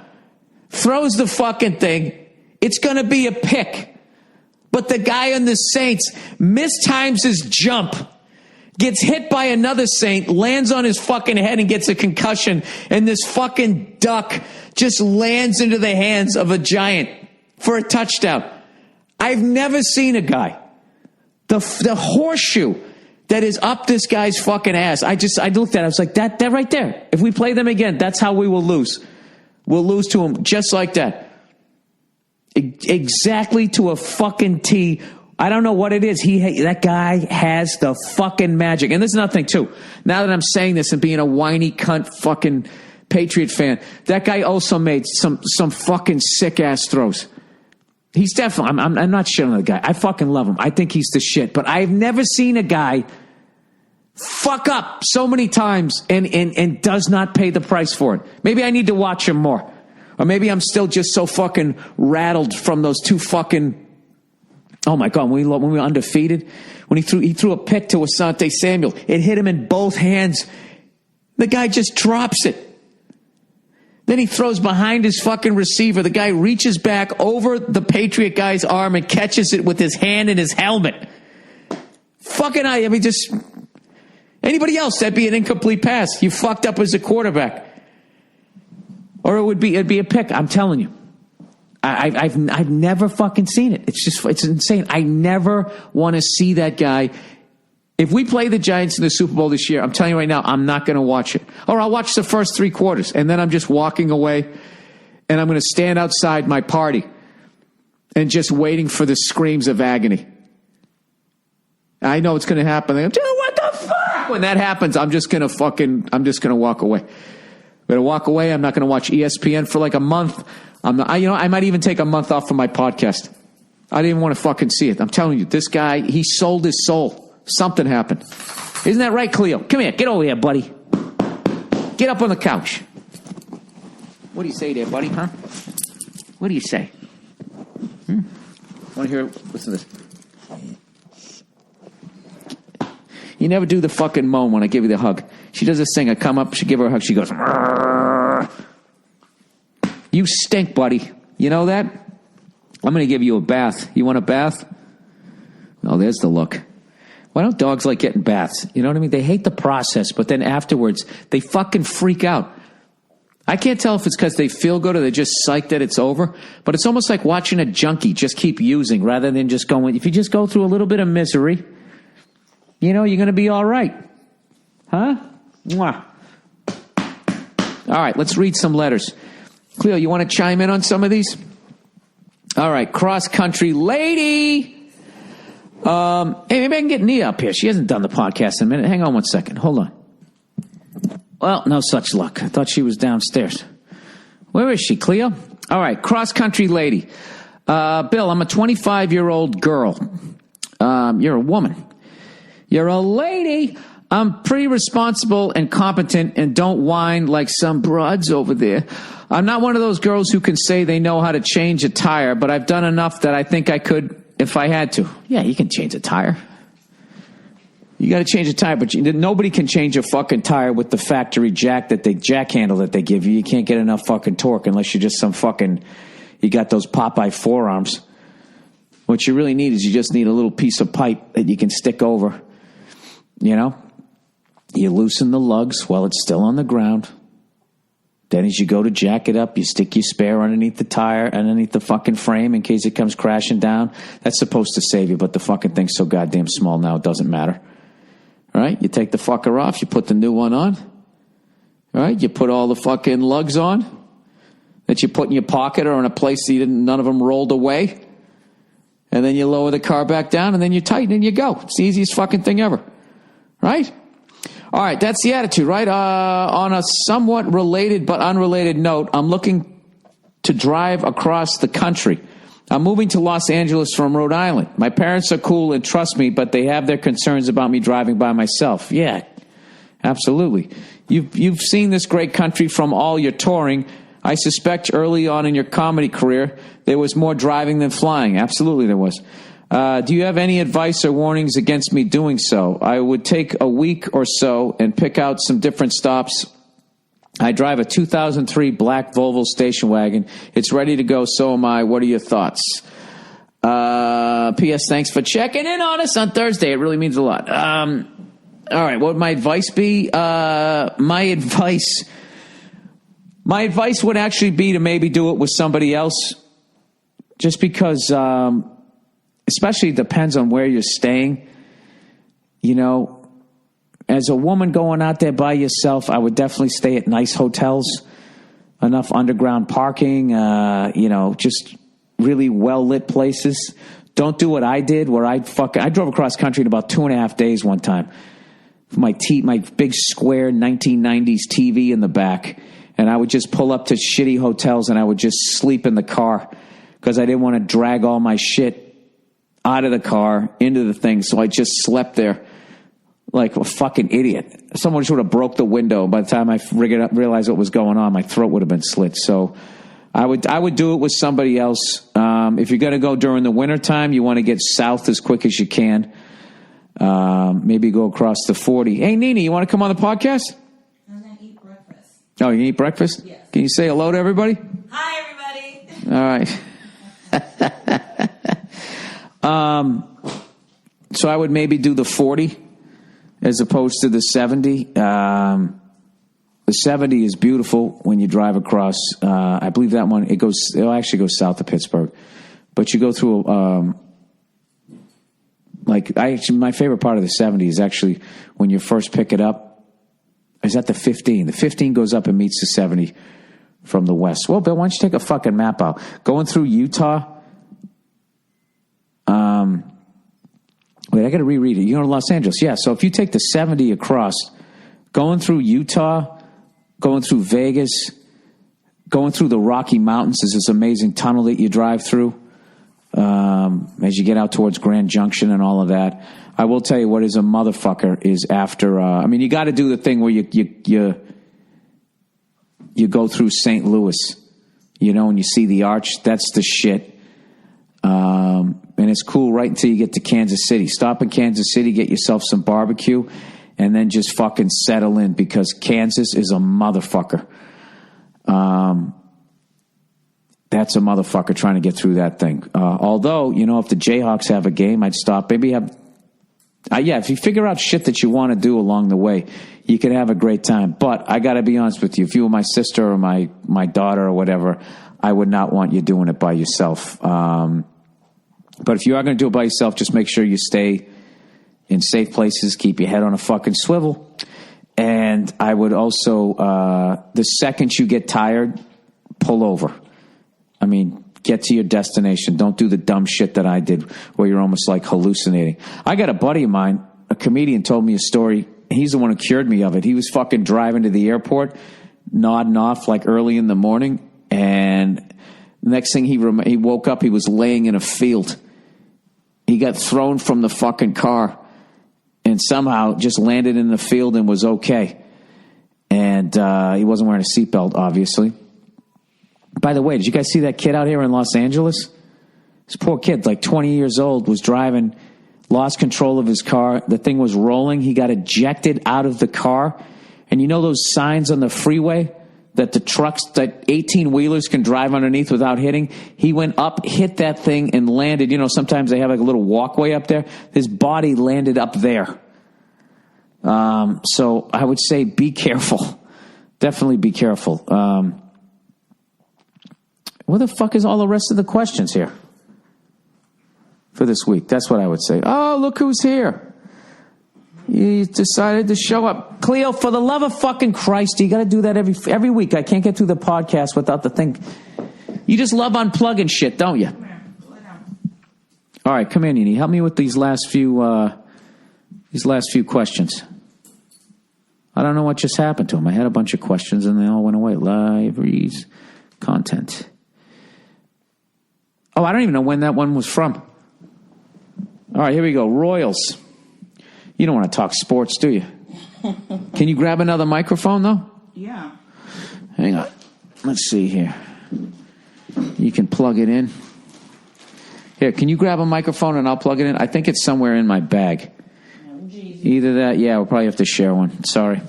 Throws the fucking thing. It's going to be a pick. But the guy on the Saints mistimes his jump, gets hit by another Saint, lands on his fucking head and gets a concussion, and this fucking duck just lands into the hands of a Giant for a touchdown. I've never seen a guy, the horseshoe that is up this guy's fucking ass. I looked at it, I was like, that right there. If we play them again, that's how we will lose. We'll lose to them just like that. Exactly to a fucking T. I don't know what it is. That guy has the fucking magic. And there's nothing, too. Now that I'm saying this and being a whiny cunt fucking Patriot fan, that guy also made some fucking sick-ass throws. He's definitely, I'm not shitting on the guy. I fucking love him. I think he's the shit. But I've never seen a guy fuck up so many times and does not pay the price for it. Maybe I need to watch him more. Or maybe I'm still just so fucking rattled from those two fucking... Oh, my God, when we were undefeated, when he threw a pick to Asante Samuel, it hit him in both hands. The guy just drops it. Then he throws behind his fucking receiver. The guy reaches back over the Patriot guy's arm and catches it with his hand in his helmet. Fucking I mean, just... Anybody else, that'd be an incomplete pass. You fucked up as a quarterback. Or it'd be a pick. I'm telling you, I've never fucking seen it. It's insane. I never want to see that guy. If we play the Giants in the Super Bowl this year, I'm telling you right now, I'm not going to watch it. Or I'll watch the first 3 quarters, and then I'm just walking away, and I'm going to stand outside my party and just waiting for the screams of agony. I know it's going to happen. What the fuck? When that happens, I'm just going to walk away. I'm going to walk away. I'm not going to watch ESPN for like a month. I might even take a month off from my podcast. I didn't even want to fucking see it. I'm telling you, this guy, he sold his soul. Something happened. Isn't that right, Cleo? Come here. Get over here, buddy. Get up on the couch. What do you say there, buddy, huh? What do you say? Want to hear? Listen to this. You never do the fucking moan when I give you the hug. She does this thing. I come up, she give her a hug. She goes, "Arr." You stink, buddy. You know that? I'm going to give you a bath. You want a bath? Oh, there's the look. Why don't dogs like getting baths? You know what I mean? They hate the process, but then afterwards, they fucking freak out. I can't tell if it's because they feel good or they're just psyched that it's over, but it's almost like watching a junkie just keep using rather than just going. If you just go through a little bit of misery, you know, you're going to be all right. Huh? Mwah. All right, let's read some letters. Cleo, you want to chime in on some of these? All right, cross-country lady. Hey, maybe I can get Nia up here. She hasn't done the podcast in a minute. Hang on one second. Hold on. Well, no such luck. I thought she was downstairs. Where is she, Cleo? All right, cross-country lady. Bill, I'm a 25-year-old girl. You're a woman. You're a lady. I'm pretty responsible and competent and don't whine like some broads over there. I'm not one of those girls who can say they know how to change a tire, but I've done enough that I think I could if I had to. Yeah, you can change a tire. You got to change a tire, but nobody can change a fucking tire with the factory jack handle that they give you. You can't get enough fucking torque unless you're just some fucking, you got those Popeye forearms. What you really need is you just need a little piece of pipe that you can stick over. You know? You loosen the lugs while it's still on the ground. Then as you go to jack it up, you stick your spare underneath the tire, underneath the fucking frame in case it comes crashing down. That's supposed to save you, but the fucking thing's so goddamn small now it doesn't matter. All right? You take the fucker off, you put the new one on. All right? You put all the fucking lugs on that you put in your pocket or in a place that none of them rolled away. And then you lower the car back down, and then you tighten and you go. It's the easiest fucking thing ever. Right? All right, that's the attitude, right? On a somewhat related but unrelated note, I'm looking to drive across the country. I'm moving to Los Angeles from Rhode Island. My parents are cool and trust me, but they have their concerns about me driving by myself. Yeah, absolutely. You've seen this great country from all your touring. I suspect early on in your comedy career, there was more driving than flying. Absolutely there was. Do you have any advice or warnings against me doing so? I would take a week or so and pick out some different stops. I drive a 2003 black Volvo station wagon. It's ready to go. So am I. What are your thoughts? P.S. Thanks for checking in on us on Thursday. It really means a lot. All right. What would my advice be? My advice would actually be to maybe do it with somebody else, just because, especially depends on where you're staying. You know, as a woman going out there by yourself, I would definitely stay at nice hotels, enough underground parking, just really well-lit places. Don't do what I did, where I drove across country in about 2.5 days one time. My big square 1990s TV in the back, and I would just pull up to shitty hotels and I would just sleep in the car because I didn't want to drag all my shit out of the car into the thing, so I just slept there like a fucking idiot. Someone should have broke the window. By the time I realized what was going on, my throat would have been slit. So I would do it with somebody else. If you're going to go during the wintertime, you want to get south as quick as you can. Maybe go across the 40. Hey, Nene, you want to come on the podcast? I'm going to eat breakfast. Oh, you eat breakfast? Yes. Can you say hello to everybody? Hi, everybody. All right. So I would maybe do the 40 as opposed to the 70. The 70 is beautiful when you drive across. I believe that one, it'll actually go south of Pittsburgh. But you go through, my favorite part of the 70 is actually when you first pick it up, is that the 15. The 15 goes up and meets the 70 from the west. Well, Bill, why don't you take a fucking map out? Going through Utah. Wait, I got to reread it. You go to Los Angeles. Yeah, so if you take the 70 across, going through Utah, going through Vegas, going through the Rocky Mountains, there's this amazing tunnel that you drive through as you get out towards Grand Junction and all of that. I will tell you what is a motherfucker is after, you got to do the thing where you go through St. Louis, and you see the arch. That's the shit. And it's cool right until you get to Kansas City. Stop in Kansas City, get yourself some barbecue, and then just fucking settle in because Kansas is a motherfucker. That's a motherfucker trying to get through that thing. Although, if the Jayhawks have a game, I'd stop. Maybe if you figure out shit that you want to do along the way, you can have a great time. But I got to be honest with you. If you were my sister or my daughter or whatever, I would not want you doing it by yourself. But if you are going to do it by yourself, just make sure you stay in safe places. Keep your head on a fucking swivel. And I would also, the second you get tired, pull over. Get to your destination. Don't do the dumb shit that I did where you're almost like hallucinating. I got a buddy of mine, a comedian, told me a story. He's the one who cured me of it. He was fucking driving to the airport, nodding off like early in the morning. And next thing he woke up, he was laying in a field. He got thrown from the fucking car and somehow just landed in the field and was okay. And he wasn't wearing a seatbelt, obviously. By the way, did you guys see that kid out here in Los Angeles? This poor kid, like 20 years old, was driving, lost control of his car. The thing was rolling. He got ejected out of the car. And you know those signs on the freeway that the trucks, that 18-wheelers can drive underneath without hitting? He went up, hit that thing, and landed. Sometimes they have like a little walkway up there. His body landed up there. So I would say be careful. definitely be careful. Where the fuck is all the rest of the questions here for this week? That's what I would say. Oh, look who's here. You decided to show up. Cleo, for the love of fucking Christ, you got to do that every week. I can't get through the podcast without the thing. You just love unplugging shit, don't you? All right, come in, Nene. Help me with these last few questions. I don't know what just happened to them. I had a bunch of questions and they all went away. Libraries, content. Oh, I don't even know when that one was from. All right, here we go. Royals. You don't want to talk sports, do you? Can you grab another microphone, though? Yeah. Hang on. Let's see here. You can plug it in. Here, can you grab a microphone and I'll plug it in? I think it's somewhere in my bag. Either that, yeah, we'll probably have to share one. Sorry.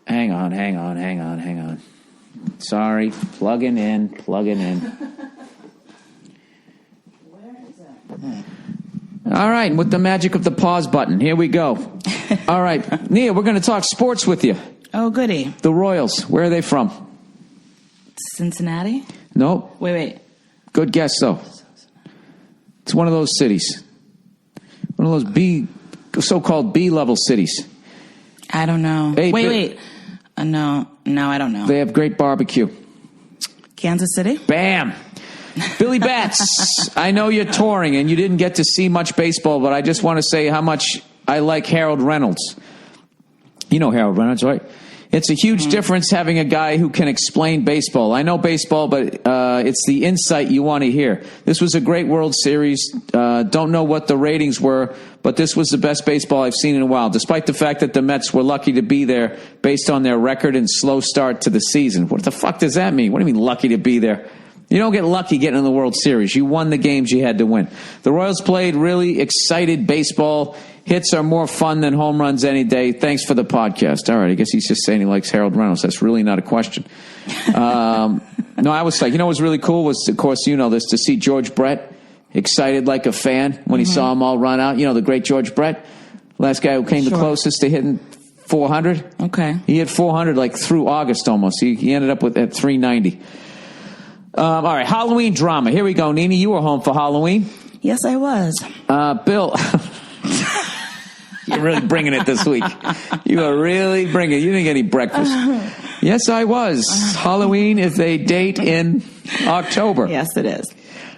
Hang on. Sorry. Plugging in. Where is that? All right, with the magic of the pause button, here we go. All right, Nia, we're going to talk sports with you. Oh, goody. The Royals, where are they from? Cincinnati? Nope. Wait. Good guess, though. It's one of those cities. One of those so-called B-level cities. I don't know. Hey, wait. No, I don't know. They have great barbecue. Kansas City? Bam! Billy Bats, I know you're touring and you didn't get to see much baseball, but I just want to say how much I like Harold Reynolds. You know Harold Reynolds, right? It's a huge difference having a guy who can explain baseball. I know baseball, but it's the insight you want to hear. This was a great World Series. Don't know what the ratings were, but this was the best baseball I've seen in a while, despite the fact that the Mets were lucky to be there based on their record and slow start to the season. What the fuck does that mean? What do you mean lucky to be there? You don't get lucky getting in the World Series. You won the games you had to win. The Royals played really excited baseball. Hits are more fun than home runs any day. Thanks for the podcast. All right, I guess he's just saying he likes Harold Reynolds. That's really not a question. No, I was like, you know what was really cool was, of course, you know this, to see George Brett excited like a fan when he saw them all run out. You know, the great George Brett, last guy who came the closest to hitting 400. Okay. He hit 400 like through August almost. He ended up at 390. All right, Halloween drama. Here we go, Nene. You were home for Halloween. Yes, I was. Bill... You're really bringing it this week. You are really bringing it. You didn't get any breakfast. Yes, I was. Halloween is a date in October. Yes, it is.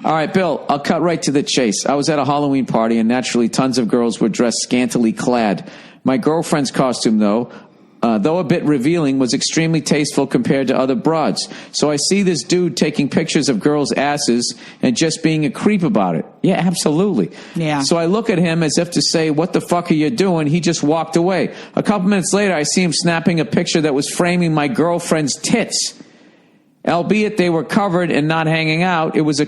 All right, Bill, I'll cut right to the chase. I was at a Halloween party, and naturally tons of girls were dressed scantily clad. My girlfriend's costume, though a bit revealing, was extremely tasteful compared to other broads. So I see this dude taking pictures of girls' asses and just being a creep about it. Yeah, absolutely. Yeah. So I look at him as if to say, what the fuck are you doing? He just walked away. A couple minutes later, I see him snapping a picture that was framing my girlfriend's tits. Albeit they were covered and not hanging out, it was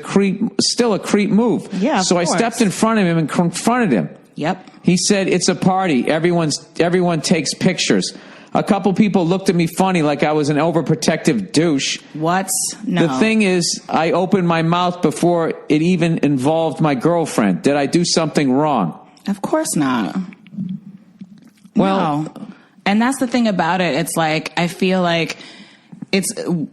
still a creep move. Yeah, so I stepped in front of him and confronted him. Yep. He said, it's a party. Everyone takes pictures. A couple people looked at me funny like I was an overprotective douche. What? No. The thing is, I opened my mouth before it even involved my girlfriend. Did I do something wrong? Of course not. Well, no. And that's the thing about it. It's like, I feel like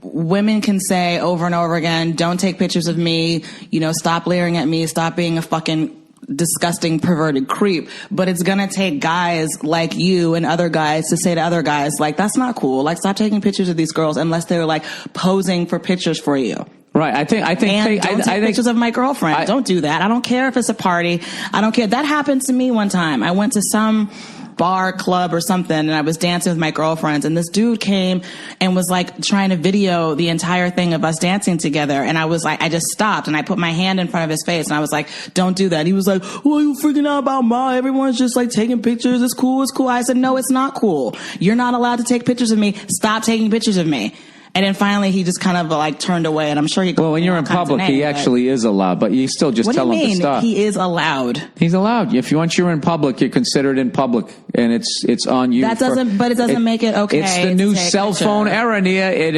women can say over and over again, don't take pictures of me, stop leering at me, stop being a fucking disgusting perverted creep, but it's gonna take guys like you and other guys to say to other guys, like, that's not cool, like, stop taking pictures of these girls unless they're like posing for pictures for you. Right. I think don't take pictures of my girlfriend. Don't do that. I don't care if it's a party. I don't care. That happened to me one time. I went to some bar, club or something, and I was dancing with my girlfriends, and this dude came and was like trying to video the entire thing of us dancing together, and I was like, I just stopped and I put my hand in front of his face and I was like, don't do that. He was like, well, you freaking out about Ma? Everyone's just like taking pictures. It's cool. I said, no, it's not cool. You're not allowed to take pictures of me. Stop taking pictures of me. And then finally, he just kind of like turned away, and I'm sure he. Well, when you're in public, he actually is allowed, but you still just tell him to stop. He is allowed. He's allowed. If once you're in public, you're considered in public, and it's on you. But it doesn't make it okay. It's the new cell phone era, Nia.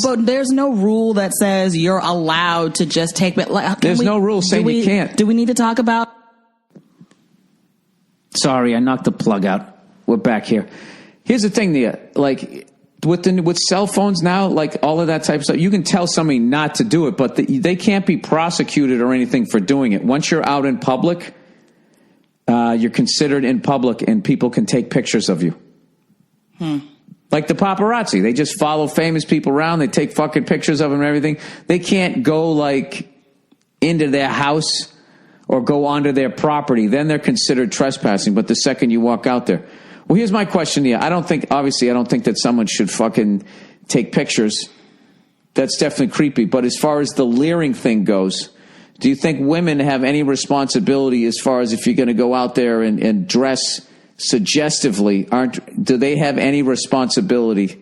But there's no rule that says you're allowed to just take. There's no rule saying you can't. Do we need to talk about? Sorry, I knocked the plug out. We're back here. Here's the thing, Nia. Like with cell phones now, like all of that type of stuff, you can tell somebody not to do it, but they can't be prosecuted or anything for doing it. Once you're out in public, you're considered in public, and people can take pictures of you. Like the paparazzi, they just follow famous people around. They take fucking pictures of them and everything. They can't go like into their house or go onto their property. Then they're considered trespassing. But the second you walk out there, well, here's my question to you. I don't think that someone should fucking take pictures. That's definitely creepy. But as far as the leering thing goes, do you think women have any responsibility as far as if you're going to go out there and dress suggestively? Do they have any responsibility?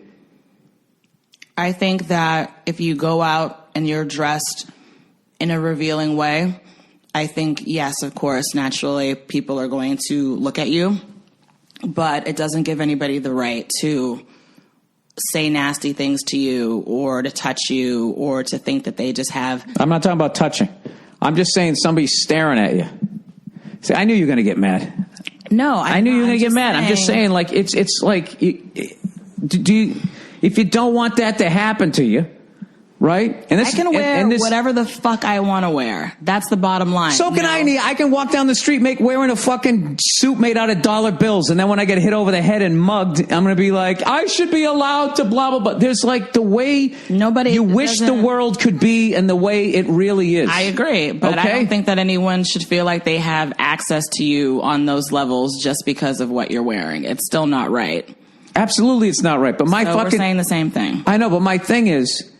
I think that if you go out and you're dressed in a revealing way, I think, yes, of course, naturally, people are going to look at you. But it doesn't give anybody the right to say nasty things to you or to touch you or to think that they just have... I'm not talking about touching. I'm just saying somebody's staring at you. See, I knew you were going to get mad. No, I knew you were going to get mad. I'm just saying, like, it's like, if you don't want that to happen to you, right? And I can wear whatever the fuck I want to wear. That's the bottom line. So can I. I can walk down the street wearing a fucking suit made out of dollar bills, and then when I get hit over the head and mugged, I'm going to be like, I should be allowed to blah, blah, blah. There's like the way you wish the world could be and the way it really is. I agree, but I don't think that anyone should feel like they have access to you on those levels just because of what you're wearing. It's still not right. Absolutely it's not right. But we're saying the same thing. I know, but my thing is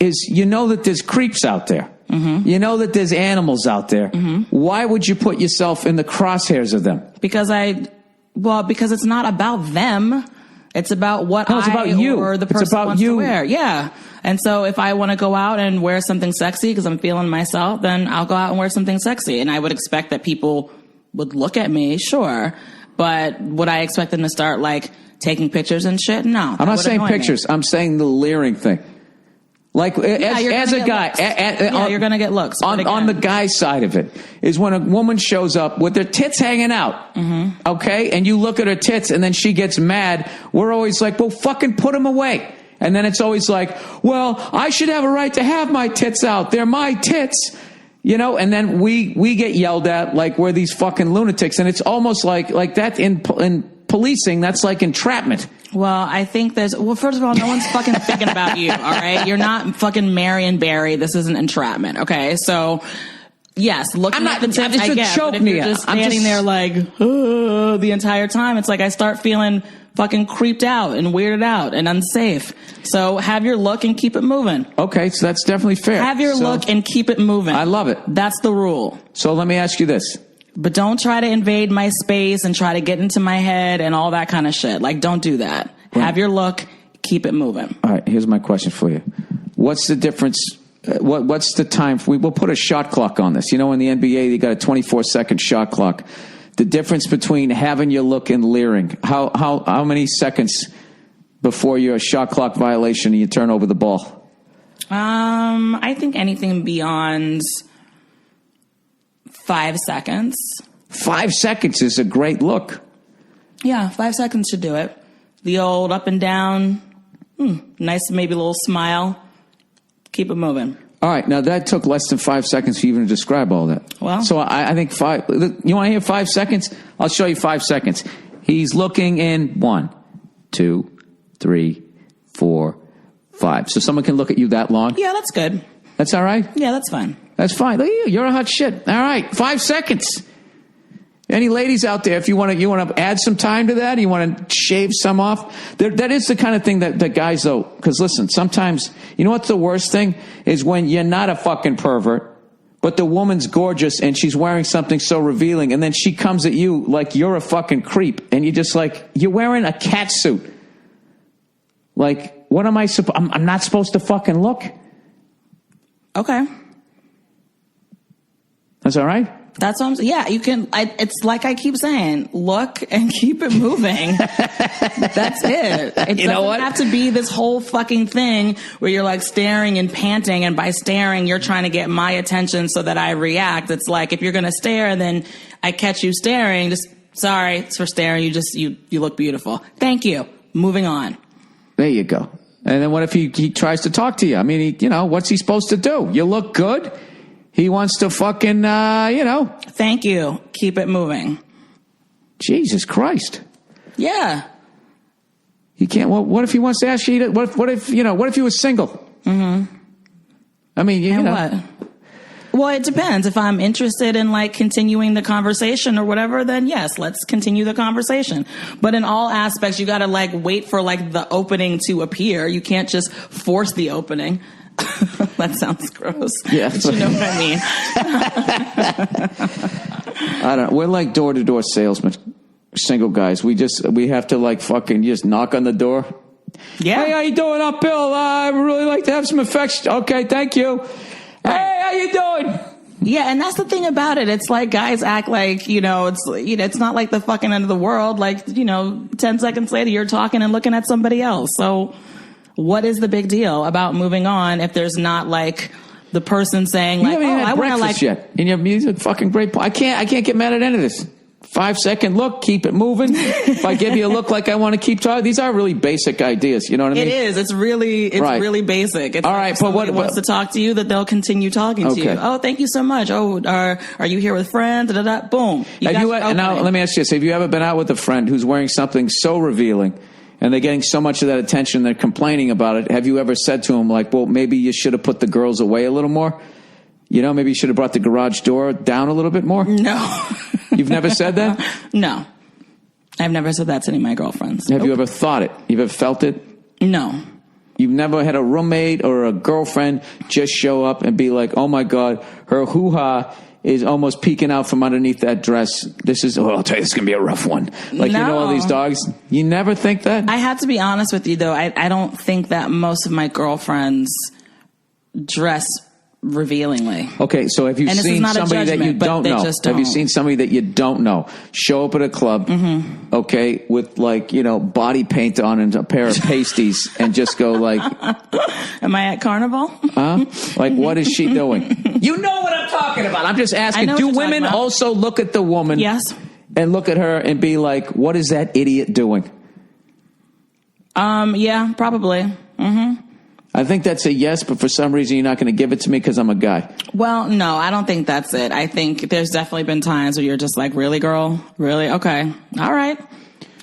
you know that there's creeps out there. Mm-hmm. You know that there's animals out there. Mm-hmm. Why would you put yourself in the crosshairs of them? Because it's not about them. It's about what it's about you. Or the person wants to wear. Yeah. And so if I want to go out and wear something sexy because I'm feeling myself, then I'll go out and wear something sexy. And I would expect that people would look at me, sure. But would I expect them to start like taking pictures and shit? No. I'm not saying pictures. I'm saying the leering thing. Like, as a guy, you're going to get looks. On the guy side of it is when a woman shows up with their tits hanging out, okay? And you look at her tits and then she gets mad. We're always like, well, fucking put them away. And then it's always like, well, I should have a right to have my tits out. They're my tits. You know, and then we get yelled at like we're these fucking lunatics. And it's almost like that in policing, that's like entrapment. Well, I think first of all, no one's fucking thinking about you, all right? You're not fucking Marion Barry. This isn't entrapment, okay? So, yes, looking at the tits, I get it. But if you're just standing there like, the entire time, it's like I start feeling fucking creeped out and weirded out and unsafe. So have your look and keep it moving. Okay, so that's definitely fair. Have your look and keep it moving. I love it. That's the rule. So let me ask you this. But don't try to invade my space and try to get into my head and all that kind of shit. Like, don't do that. Right. Have your look. Keep it moving. All right, here's my question for you. What's the difference? What's the time? We'll put a shot clock on this. You know, in the NBA, they got a 24-second shot clock. The difference between having your look and leering. How many seconds before you're a shot clock violation and you turn over the ball? I think anything beyond 5 seconds. 5 seconds is a great look. Yeah, 5 seconds should do it. The old up and down, nice maybe a little smile. Keep it moving. All right, now that took less than 5 seconds for you even to describe all that. Well, so I think 5. You want to hear 5 seconds? I'll show you 5 seconds. He's looking in 1, 2, 3, 4, 5. So someone can look at you that long? Yeah, that's good. That's all right? Yeah, that's fine. That's fine. Look at you. You're a hot shit. All right, 5 seconds. Any ladies out there, if you want to add some time to that, you want to shave some off, that is the kind of thing that guys, though, because listen, sometimes, you know what's the worst thing? Is when you're not a fucking pervert, but the woman's gorgeous and she's wearing something so revealing, and then she comes at you like you're a fucking creep, and you're just like, you're wearing a cat suit. Like, what am I I'm not supposed to fucking look? Okay. That's all right? That's what I'm saying. Yeah, you can. It's like I keep saying, look and keep it moving. That's it. It doesn't have to be this whole fucking thing where you're like staring and panting, and by staring, you're trying to get my attention so that I react. It's like if you're going to stare and then I catch you staring, just Sorry for staring. You look beautiful. Thank you. Moving on. There you go. And then what if he tries to talk to you? I mean, what's he supposed to do? You look good. He wants to fucking, Thank you. Keep it moving. Jesus Christ. Yeah. You can't. Well, what if he wants to ask you? What if he was single? Mm-hmm. I mean, what? Well, it depends. If I'm interested in like continuing the conversation or whatever, then yes, let's continue the conversation. But in all aspects, you got to like wait for like the opening to appear. You can't just force the opening. That sounds gross. Yeah, but you know what I mean. I don't know. We're like door-to-door salesmen, single guys. We have to like fucking just knock on the door. Yeah. Hey, how you doing up, Bill? I'd really like to have some affection. Okay, thank you. Hey, how you doing? Yeah, and that's the thing about it. It's like guys act like, it's not like the fucking end of the world. Like, 10 seconds later, you're talking and looking at somebody else. So what is the big deal about moving on if there's not like the person saying like, you haven't had breakfast yet, and your music fucking great. I can't get mad at any of this. 5-second look, keep it moving. If I give you a look like I want to keep talking, these are really basic ideas. You know what I mean? It is. It's really basic. It's all like right, if but what wants to talk to you, that they'll continue talking to you. Oh, thank you so much. Oh, are you here with friends? Da, da, da. Boom. Now let me ask you this: have you ever been out with a friend who's wearing something so revealing, and they're getting so much of that attention, they're complaining about it? Have you ever said to them like, "Well, maybe you should have put the girls away a little more"? Maybe you should have brought the garage door down a little bit more? No. You've never said that? No. I've never said that to any of my girlfriends. Have you ever thought it? You've ever felt it? No. You've never had a roommate or a girlfriend just show up and be like, oh my God, her hoo-ha is almost peeking out from underneath that dress. I'll tell you, this is going to be a rough one. Like, no. all these dogs. You never think that? I have to be honest with you, though. I don't think that most of my girlfriends dress revealingly. Okay, so have you seen somebody that you don't know? Have you seen somebody that you don't know show up at a club, okay, with like, body paint on and a pair of pasties and just go like... Am I at Carnival? Huh? Like, what is she doing? You know what I'm talking about. I'm just asking, do women also look at the woman and look at her and be like, what is that idiot doing? Yeah, probably. Mm-hmm. I think that's a yes, but for some reason you're not going to give it to me because I'm a guy. Well, no, I don't think that's it. I think there's definitely been times where you're just like, really, girl? Really? Okay. All right.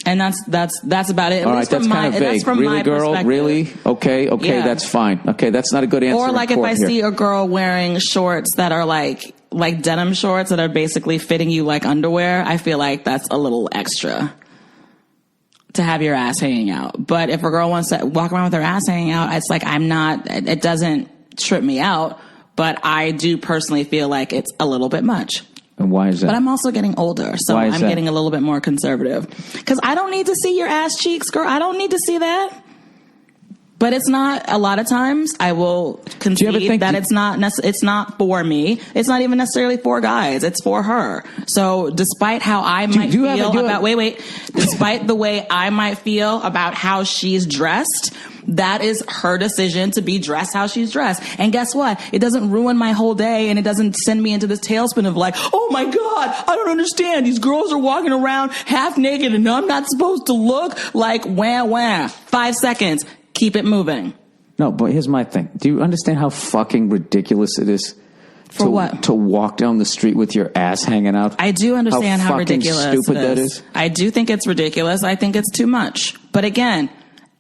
And that's about it. All right, that's kind of vague. That's from really, my girl? perspective. Really? Okay, yeah. That's fine. Okay, that's not a good answer. Or like if I see a girl wearing shorts that are like denim shorts that are basically fitting you like underwear, I feel like that's a little extra to have your ass hanging out. But if a girl wants to walk around with her ass hanging out, it's like it doesn't trip me out, but I do personally feel like it's a little bit much. And why is that? But I'm also getting older, so I'm getting a little bit more conservative. Because I don't need to see your ass cheeks, girl. I don't need to see that. But it's not, a lot of times I will concede that it's not for me. It's not even necessarily for guys. It's for her. So despite how I might feel about, despite the way I might feel about how she's dressed, that is her decision to be dressed how she's dressed. And guess what? It doesn't ruin my whole day, and it doesn't send me into this tailspin of like, oh my God, I don't understand. These girls are walking around half naked and I'm not supposed to look like wah. 5 seconds. Keep it moving. No, but here's my thing. Do you understand how fucking ridiculous it is? For what? To walk down the street with your ass hanging out? I do understand how ridiculous stupid that is. I do think it's ridiculous. I think it's too much. But again,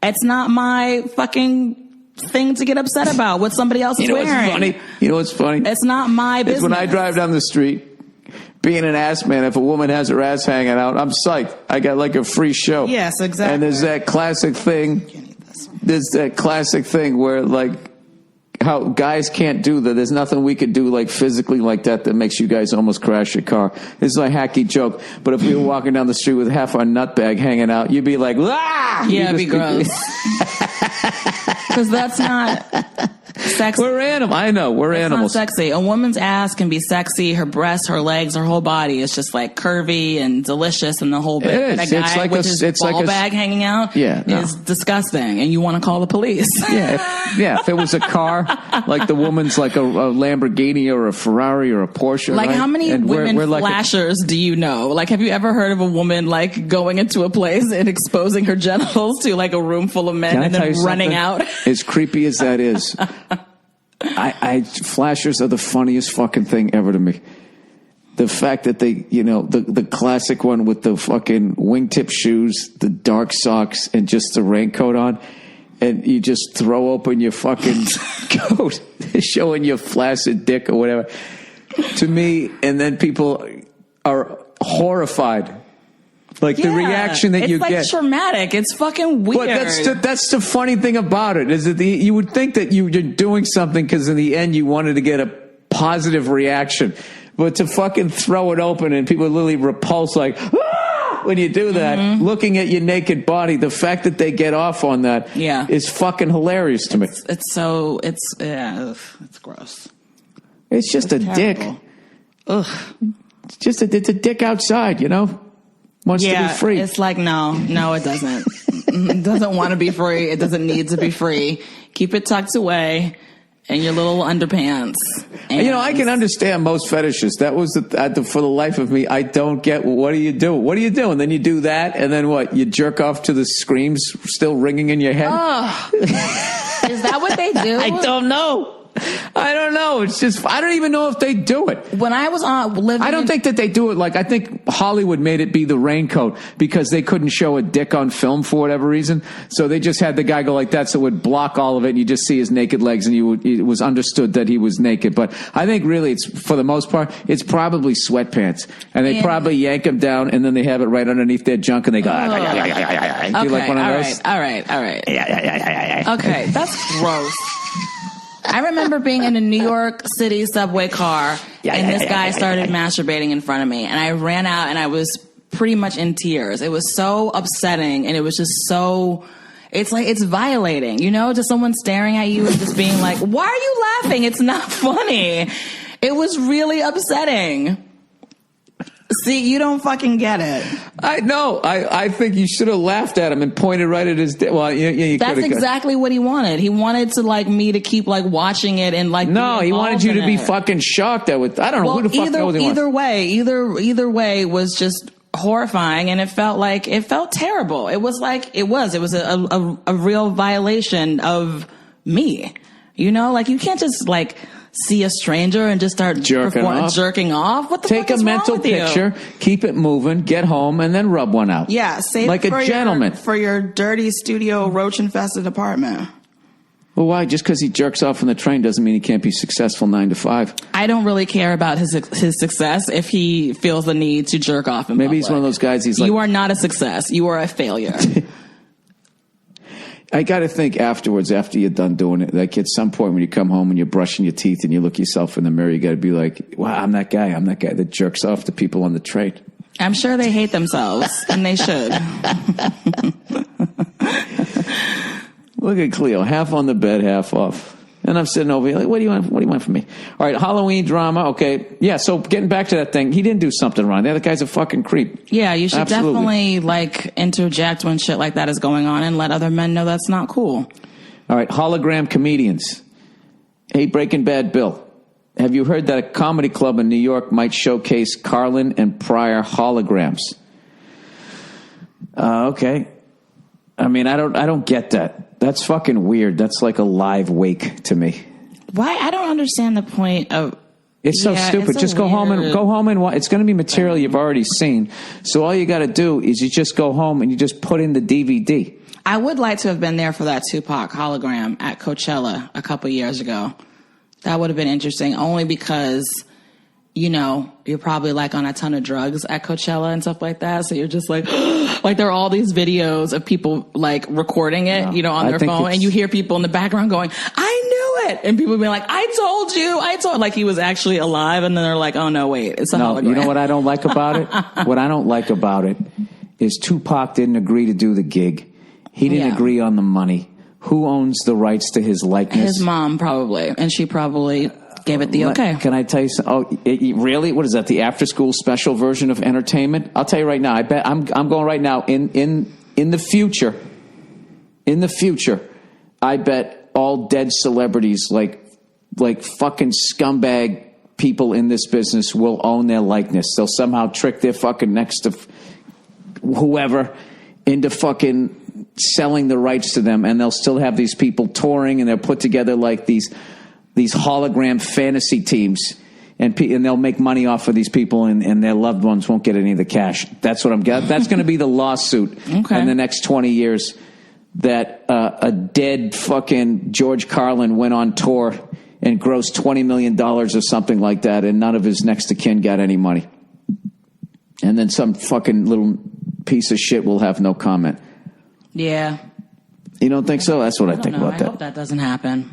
it's not my fucking thing to get upset about what somebody else is wearing. You know what's funny? It's not my business. It's when I drive down the street, being an ass man, if a woman has her ass hanging out, I'm psyched. I got like a free show. Yes, exactly. And there's that classic thing. Where like how guys can't do that. There's nothing we could do like physically like that makes you guys almost crash your car. This is a hacky joke, but if we were walking down the street with half our nut bag hanging out, you'd be like, ah! Yeah, it'd be gross. Because that's not. Sex. We're animals. I know. We're animals. Not sexy. A woman's ass can be sexy. Her breasts, her legs, her whole body is just like curvy and delicious and the whole bit. It is. That guy It's like with his ball bag hanging out is disgusting, and you want to call the police. Yeah. If it was a car, like the woman's like a Lamborghini or a Ferrari or a Porsche. Like, right? how many and women we're like flashers do you know? Like, have you ever heard of a woman like going into a place and exposing her genitals to like a room full of men and then running out? As creepy as that is, flashers are the funniest fucking thing ever to me. The fact that they, the classic one with the fucking wingtip shoes, the dark socks, and just the raincoat on, and you just throw open your fucking coat, showing your flaccid dick or whatever. To me, and then people are horrified. Like the reaction that you get. It's like traumatic. It's fucking weird. But that's the funny thing about it, is that you would think that you're doing something because in the end you wanted to get a positive reaction. But to fucking throw it open and people literally repulse like, ah! When you do that, looking at your naked body, the fact that they get off on that is fucking hilarious to me. It's gross. It's just a dick. Ugh. It's a dick outside, Wants to be free. It's like, no, it doesn't. It doesn't want to be free. It doesn't need to be free. Keep it tucked away in your little underpants. And I can understand most fetishes. That was for the life of me. I don't get, what do you do? What do you do? And then you do that, and then what? You jerk off to the screams still ringing in your head? Oh. Is that what they do? I don't know. I don't know. It's just, I don't even know if they do it. When I was living, I don't think that they do it. Like, I think Hollywood made it be the raincoat because they couldn't show a dick on film for whatever reason. So they just had the guy go like that, so it would block all of it, and you just see his naked legs, and it was understood that he was naked. But I think really, it's, for the most part, it's probably sweatpants, and they probably yank them down, and then they have it right underneath their junk, and they go. Do you like one of those? All right. Okay, that's gross. I remember being in a New York City subway car, and this guy started masturbating in front of me, and I ran out, and I was pretty much in tears. It was so upsetting, and it was just so... It's like, it's violating, just someone staring at you and just being like, why are you laughing? It's not funny. It was really upsetting. See, you don't fucking get it. I know. I think you should have laughed at him and pointed right at his dick. Well, you that's exactly what he wanted. He wanted to me to keep watching it and No, he wanted you to be fucking shocked. I don't know who the fuck knows. Either way was just horrifying, and it felt terrible. It was a real violation of me. You can't just see a stranger and just start jerking off. What the fuck is wrong with you? Take a mental picture, keep it moving, get home, and then rub one out. Yeah, save like it for a gentleman for your dirty studio roach-infested apartment. Well, why? Just because he jerks off on the train doesn't mean he can't be successful 9 to 5. I don't really care about his success if he feels the need to jerk off in Maybe public. He's one of those guys. You are not a success. You are a failure. I got to think afterwards, after you're done doing it, at some point when you come home and you're brushing your teeth and you look yourself in the mirror, you got to be like, wow, I'm that guy that jerks off to people on the train. I'm sure they hate themselves, and they should. Look at Cleo, half on the bed, half off. And I'm sitting over here like, what do you want? What do you want from me? All right, Halloween drama. Okay. Yeah, so getting back to that thing, he didn't do something wrong. The other guy's a fucking creep. Yeah, you should definitely interject when shit like that is going on and let other men know that's not cool. All right, hologram comedians. Hey, Breaking Bad Bill, have you heard that a comedy club in New York might showcase Carlin and Pryor holograms? Okay. I mean, I don't get that. That's fucking weird. That's like a live wake to me. Why? I don't understand the point of. It's so stupid. Just go home and watch. It's going to be material you've already seen. So all you got to do is you just go home and you just put in the DVD. I would like to have been there for that Tupac hologram at Coachella a couple years ago. That would have been interesting, only because, you're probably on a ton of drugs at Coachella and stuff like that. So you're just there are all these videos of people recording it, on their phone, and you hear people in the background going, I knew it. And people being like, I told you, he was actually alive. And then they're like, oh no, wait, it's a hologram. You know what I don't like about it? What I don't like about it is Tupac didn't agree to do the gig. He didn't agree on the money. Who owns the rights to his likeness? His mom, probably. And she probably gave it the okay. Can I tell you something? Really? What is that? The after-school special version of entertainment? I'll tell you right now. I bet I'm going right now. In the future, I bet all dead celebrities like fucking scumbag people in this business will own their likeness. They'll somehow trick their fucking next of whoever into fucking selling the rights to them, and they'll still have these people touring, and they'll put together like these hologram fantasy teams, and they'll make money off of these people, and their loved ones won't get any of the cash. That's what I'm getting. That's going to be the lawsuit in the next 20 years. That a dead fucking George Carlin went on tour and grossed $20 million or something like that, and none of his next of kin got any money. And then some fucking little piece of shit will have no comment. Yeah. You don't think so? That's what I think about that. I hope that doesn't happen.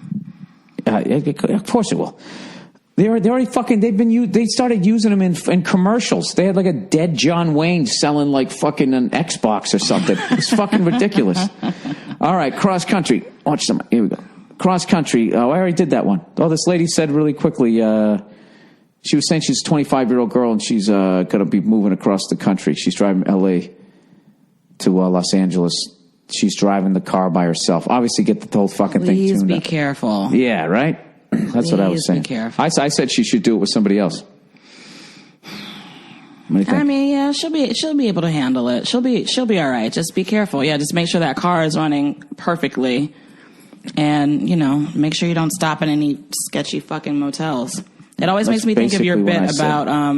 Of course it will. They already fucking, they started using them in commercials. They had like a dead John Wayne selling like fucking an Xbox or something. It's fucking ridiculous. All right, cross country. Watch some. Here we go. Cross country. Oh, I already did that one. Oh, this lady said really quickly, she was saying she's a 25-year-old girl and she's going to be moving across the country. She's driving L.A. to Los Angeles. She's driving the car by herself. Obviously, get the whole fucking thing tuned up. Please be careful. Yeah, right? That's what I was saying. Be careful. I said she should do it with somebody else. What do you think? I mean, yeah, she'll be able to handle it. She'll be all right. Just be careful. Yeah, just make sure that car is running perfectly, and make sure you don't stop in any sketchy fucking motels. It always makes me think of your bit about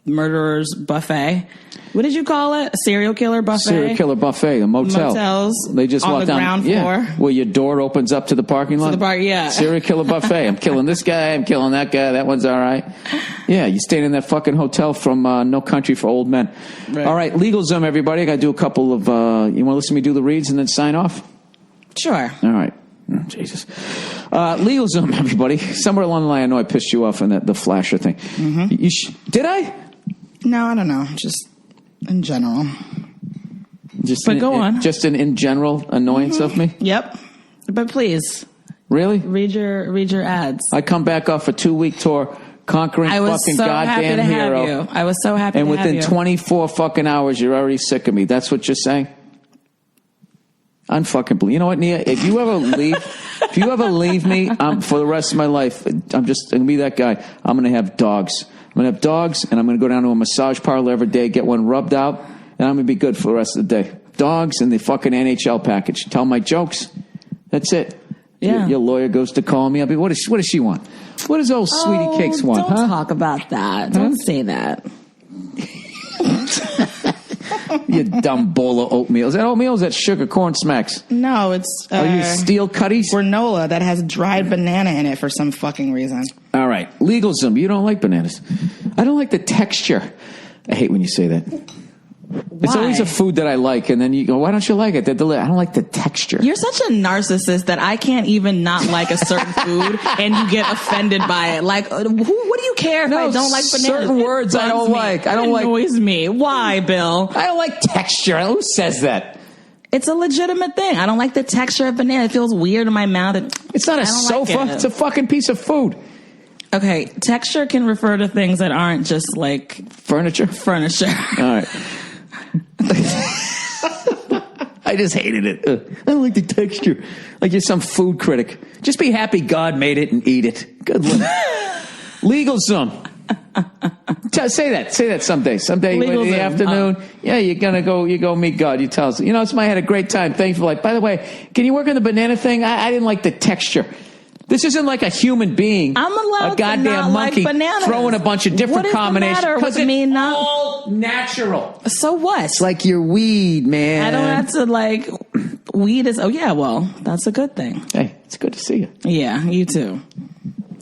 Murderer's Buffet. What did you call it? A serial killer buffet? Serial killer buffet, a motel. Motels. They just on walk the down, ground floor. Where your door opens up to the parking lot. Yeah. Serial killer buffet. I'm killing this guy. I'm killing that guy. That one's all right. Yeah, you stayed in that fucking hotel from No Country for Old Men. Right. All right, LegalZoom, everybody. I got to do a couple of. You want to listen to me do the reads and then sign off? Sure. All right. Oh, Jesus. LegalZoom, everybody. Somewhere along the line, I know I pissed you off in the flasher thing. Mm-hmm. Did I? No, I don't know. Just in general. But go on. Just an in general annoyance of me? Yep. But please. Really? Read your ads. I come back off a 2-week tour, conquering fucking goddamn hero. I was so happy to have you. And within 24 fucking hours, you're already sick of me. That's what you're saying? Unfucking believe. You know what, Nia? If you ever leave me for the rest of my life, I'm just going to be that guy. I'm going to have dogs. I'm going to have dogs, and I'm going to go down to a massage parlor every day, get one rubbed out, and I'm going to be good for the rest of the day. Dogs and the fucking NHL package. Tell my jokes. That's it. Yeah. Your lawyer goes to call me. I'll be, what does she want? What does old Sweetie Cakes want? Don't talk about that. Don't say that. You dumb bowl of oatmeal. Is that oatmeal or is that sugar corn smacks? No, it's... Are you steel cutties? Granola that has dried banana in it for some fucking reason. All right. LegalZoom. You don't like bananas. I don't like the texture. I hate when you say that. Why? It's always a food that I like, and then you go, why don't you like it? I don't like the texture. You're such a narcissist that I can't even not like a certain food, and you get offended by it. Like, what do you care if I don't like bananas? Certain words I don't like. I don't like. It annoys me. Why, Bill? I don't like texture. Who says that? It's a legitimate thing. I don't like the texture of banana. It feels weird in my mouth. It's not a sofa. Like it's a fucking piece of food. Okay, texture can refer to things that aren't just like furniture. All right. I just hated it. I don't like the texture. Like you're some food critic. Just be happy God made it and eat it. Good luck. LegalZoom. Say that someday. Someday in the afternoon. Yeah, you're gonna go. You go meet God. You tell us. I had a great time. Thanks for by the way, can you work on the banana thing? I didn't like the texture. This isn't like a human being. I'm allowed a goddamn to not monkey like bananas. throwing a bunch of different combinations. Because it's all natural. So what? It's like your weed, man. I don't have to weed is. Oh yeah, well that's a good thing. Hey, it's good to see you. Yeah, you too.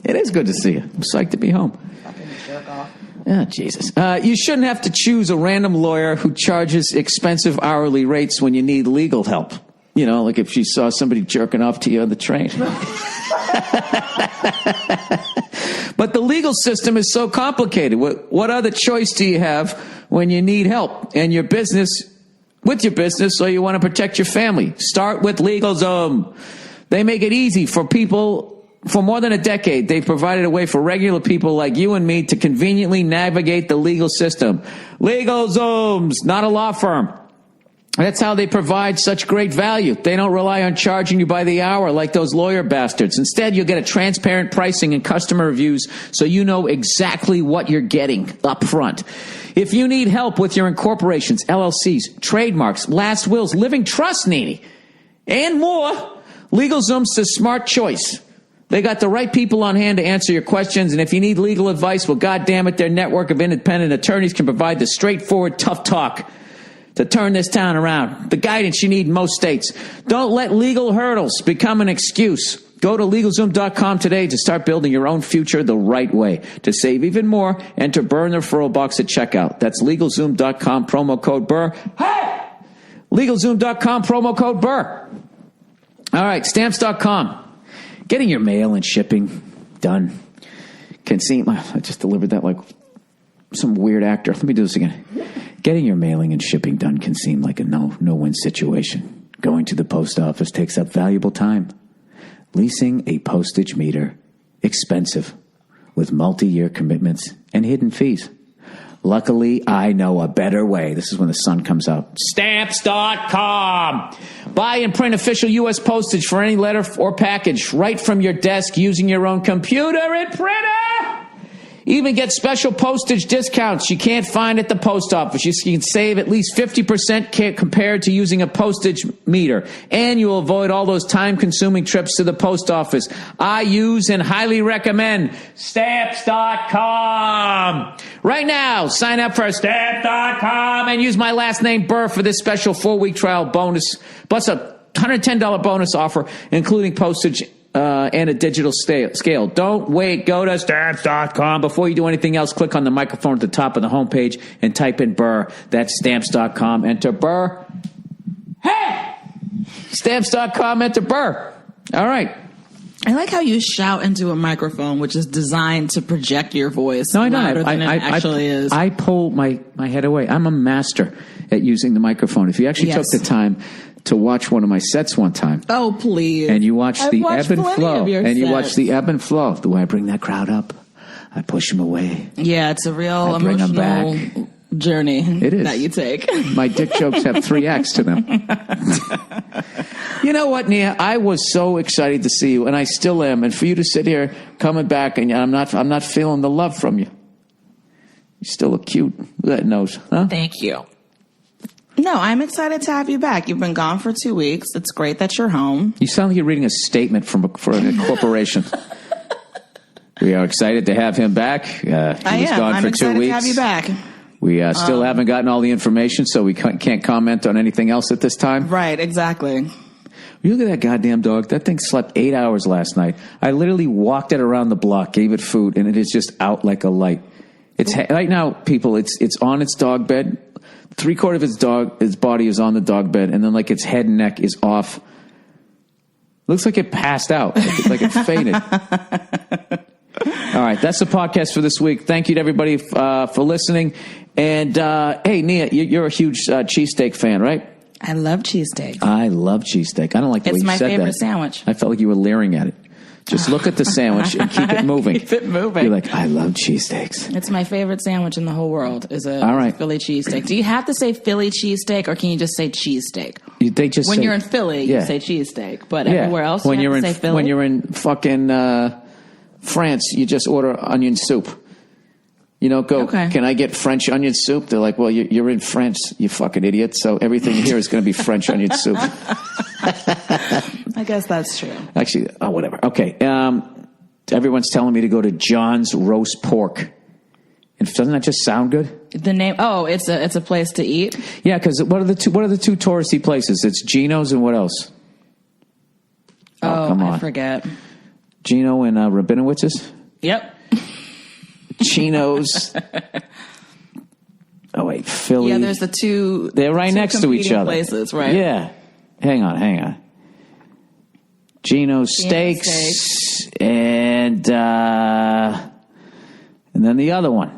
It is good to see you. I'm psyched to be home. Fucking jerk off. Oh, Jesus. You shouldn't have to choose a random lawyer who charges expensive hourly rates when you need legal help. Like if she saw somebody jerking off to you on the train. But the legal system is so complicated. What other choice do you have when you need help and your business with your business or you want to protect your family. Start with LegalZoom. They make it easy for people. For more than a decade, they've provided a way for regular people like you and me to conveniently navigate the legal system. LegalZoom's not a law firm. That's how they provide such great value. They don't rely on charging you by the hour like those lawyer bastards. Instead, you'll get a transparent pricing and customer reviews so you know exactly what you're getting up front. If you need help with your incorporations, LLCs, trademarks, last wills, living trust needy, and more, LegalZoom's the smart choice. They got the right people on hand to answer your questions, and if you need legal advice, well, goddammit, their network of independent attorneys can provide the straightforward, tough talk to turn this town around. The guidance you need in most states. Don't let legal hurdles become an excuse. Go to LegalZoom.com today to start building your own future the right way. To save even more, enter Burr in the referral box at checkout. That's LegalZoom.com, promo code Burr. Hey! LegalZoom.com, promo code Burr. All right, Stamps.com. Getting your mail and shipping done can seem... I just delivered that like some weird actor. Let me do this again. Getting your mailing and shipping done can seem like a no-win situation. Going to the post office takes up valuable time. Leasing a postage meter, expensive, with multi-year commitments and hidden fees. Luckily, I know a better way. This is when the sun comes out. Stamps.com. Buy and print official U.S. postage for any letter or package right from your desk using your own computer and printer. Even get special postage discounts you can't find at the post office. You can save at least 50% compared to using a postage meter. And you'll avoid all those time-consuming trips to the post office. I use and highly recommend Stamps.com. Right now, sign up for Stamps.com and use my last name, Burr, for this special 4-week trial bonus, plus a $110 bonus offer, including postage and a digital scale. Don't wait. Go to Stamps.com. Before you do anything else, click on the microphone at the top of the homepage and type in Burr. That's Stamps.com. Enter Burr. Hey! Stamps.com. Enter Burr. All right. I like how you shout into a microphone, which is designed to project your voice louder than it actually is. I pull my head away. I'm a master at using the microphone. If you actually took the time to watch one of my sets one time. Oh, please. And you watch the ebb and flow. And you watch the ebb and flow. The way I bring that crowd up, I push them away. Yeah, it's a real emotional journey it is. that you take. My dick jokes have 3 acts to them. You know what, Nia? I was so excited to see you, and I still am. And for you to sit here coming back, and I'm not feeling the love from you. You still look cute. Look at that nose, huh? Thank you. No, I'm excited to have you back. You've been gone for 2 weeks. It's great that you're home. You sound like you're reading a statement for a corporation. We are excited to have him back. He was gone I'm for 2 weeks. To have you back. We still haven't gotten all the information, so we can't comment on anything else at this time. Right, exactly. You look at that goddamn dog. That thing slept 8 hours last night. I literally walked it around the block, gave it food, and it is just out like a light. It's right now, people. It's on its dog bed. 3/4 of its body is on the dog bed, and then like its head and neck is off. Looks like it passed out, like it fainted. All right, that's the podcast for this week. Thank you to everybody for listening. And hey, Nia, you're a huge cheesesteak fan, right? I love cheesesteak. I love cheesesteak. I don't like the way you said that. It's my favorite sandwich. I felt like you were leering at it. Just look at the sandwich and keep it moving. Keep it moving. You're like, I love cheesesteaks. It's my favorite sandwich in the whole world is a Philly cheesesteak. Do you have to say Philly cheesesteak or can you just say cheesesteak? When you're in Philly, you say cheesesteak. But everywhere else, you have to say Philly. When you're in fucking France, you just order onion soup. You know, can I get French onion soup? They're like, well, you're in France, you fucking idiot. So everything here is going to be French onion soup. I guess that's true. Actually, whatever. Okay. Everyone's telling me to go to John's Roast Pork. And doesn't that just sound good? The name? Oh, it's a place to eat. Yeah, because what are the two touristy places? It's Gino's and what else? Oh, come on. I forget. Gino and Rabinowitz's? Yep. Chino's. Oh wait, Philly. Yeah, there's the two. They're right next to each other. Places, right? Yeah. Hang on. Gino's Steaks and then the other one.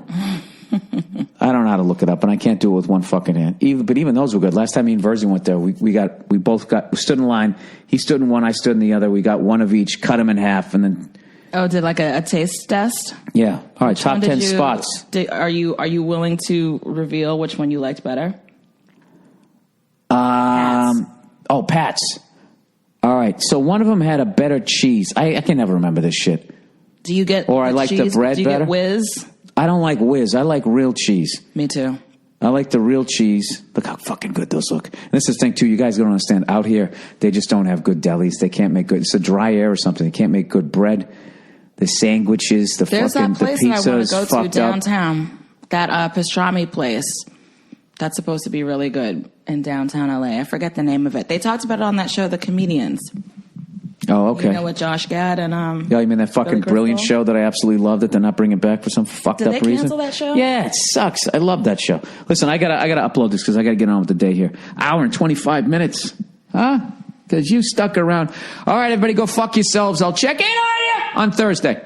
I don't know how to look it up, and I can't do it with one fucking hand. Even those were good. Last time me and Verzi went there, we stood in line. He stood in one, I stood in the other. We got one of each, cut them in half, and then. Oh, did like a taste test? Yeah. All right. Top 10 spots. Are you willing to reveal which one you liked better? Pat's. All right. So one of them had a better cheese. I can never remember this shit. Do you get? Or I like the bread better. Do you get Whiz? I don't like whiz. I like real cheese. Me too. I like the real cheese. Look how fucking good those look. And this is the thing, too. You guys don't understand. Out here, they just don't have good delis. They can't make good. It's a dry air or something. They can't make good bread. The sandwiches, the There's fucking that place the that I want pizzas, to go to fucked downtown. up. That pastrami place. That's supposed to be really good in downtown LA. I forget the name of it. They talked about it on that show, The Comedians. Oh, okay. You know, with Josh Gad and Yeah, you mean that fucking brilliant show that I absolutely loved that they're not bringing back for some fucked up reason? Did they cancel that show? Yeah, it sucks. I love that show. Listen, I gotta upload this because I gotta get on with the day here. Hour and 25 minutes, huh? Because you stuck around. All right, everybody, go fuck yourselves. I'll check in on you on Thursday.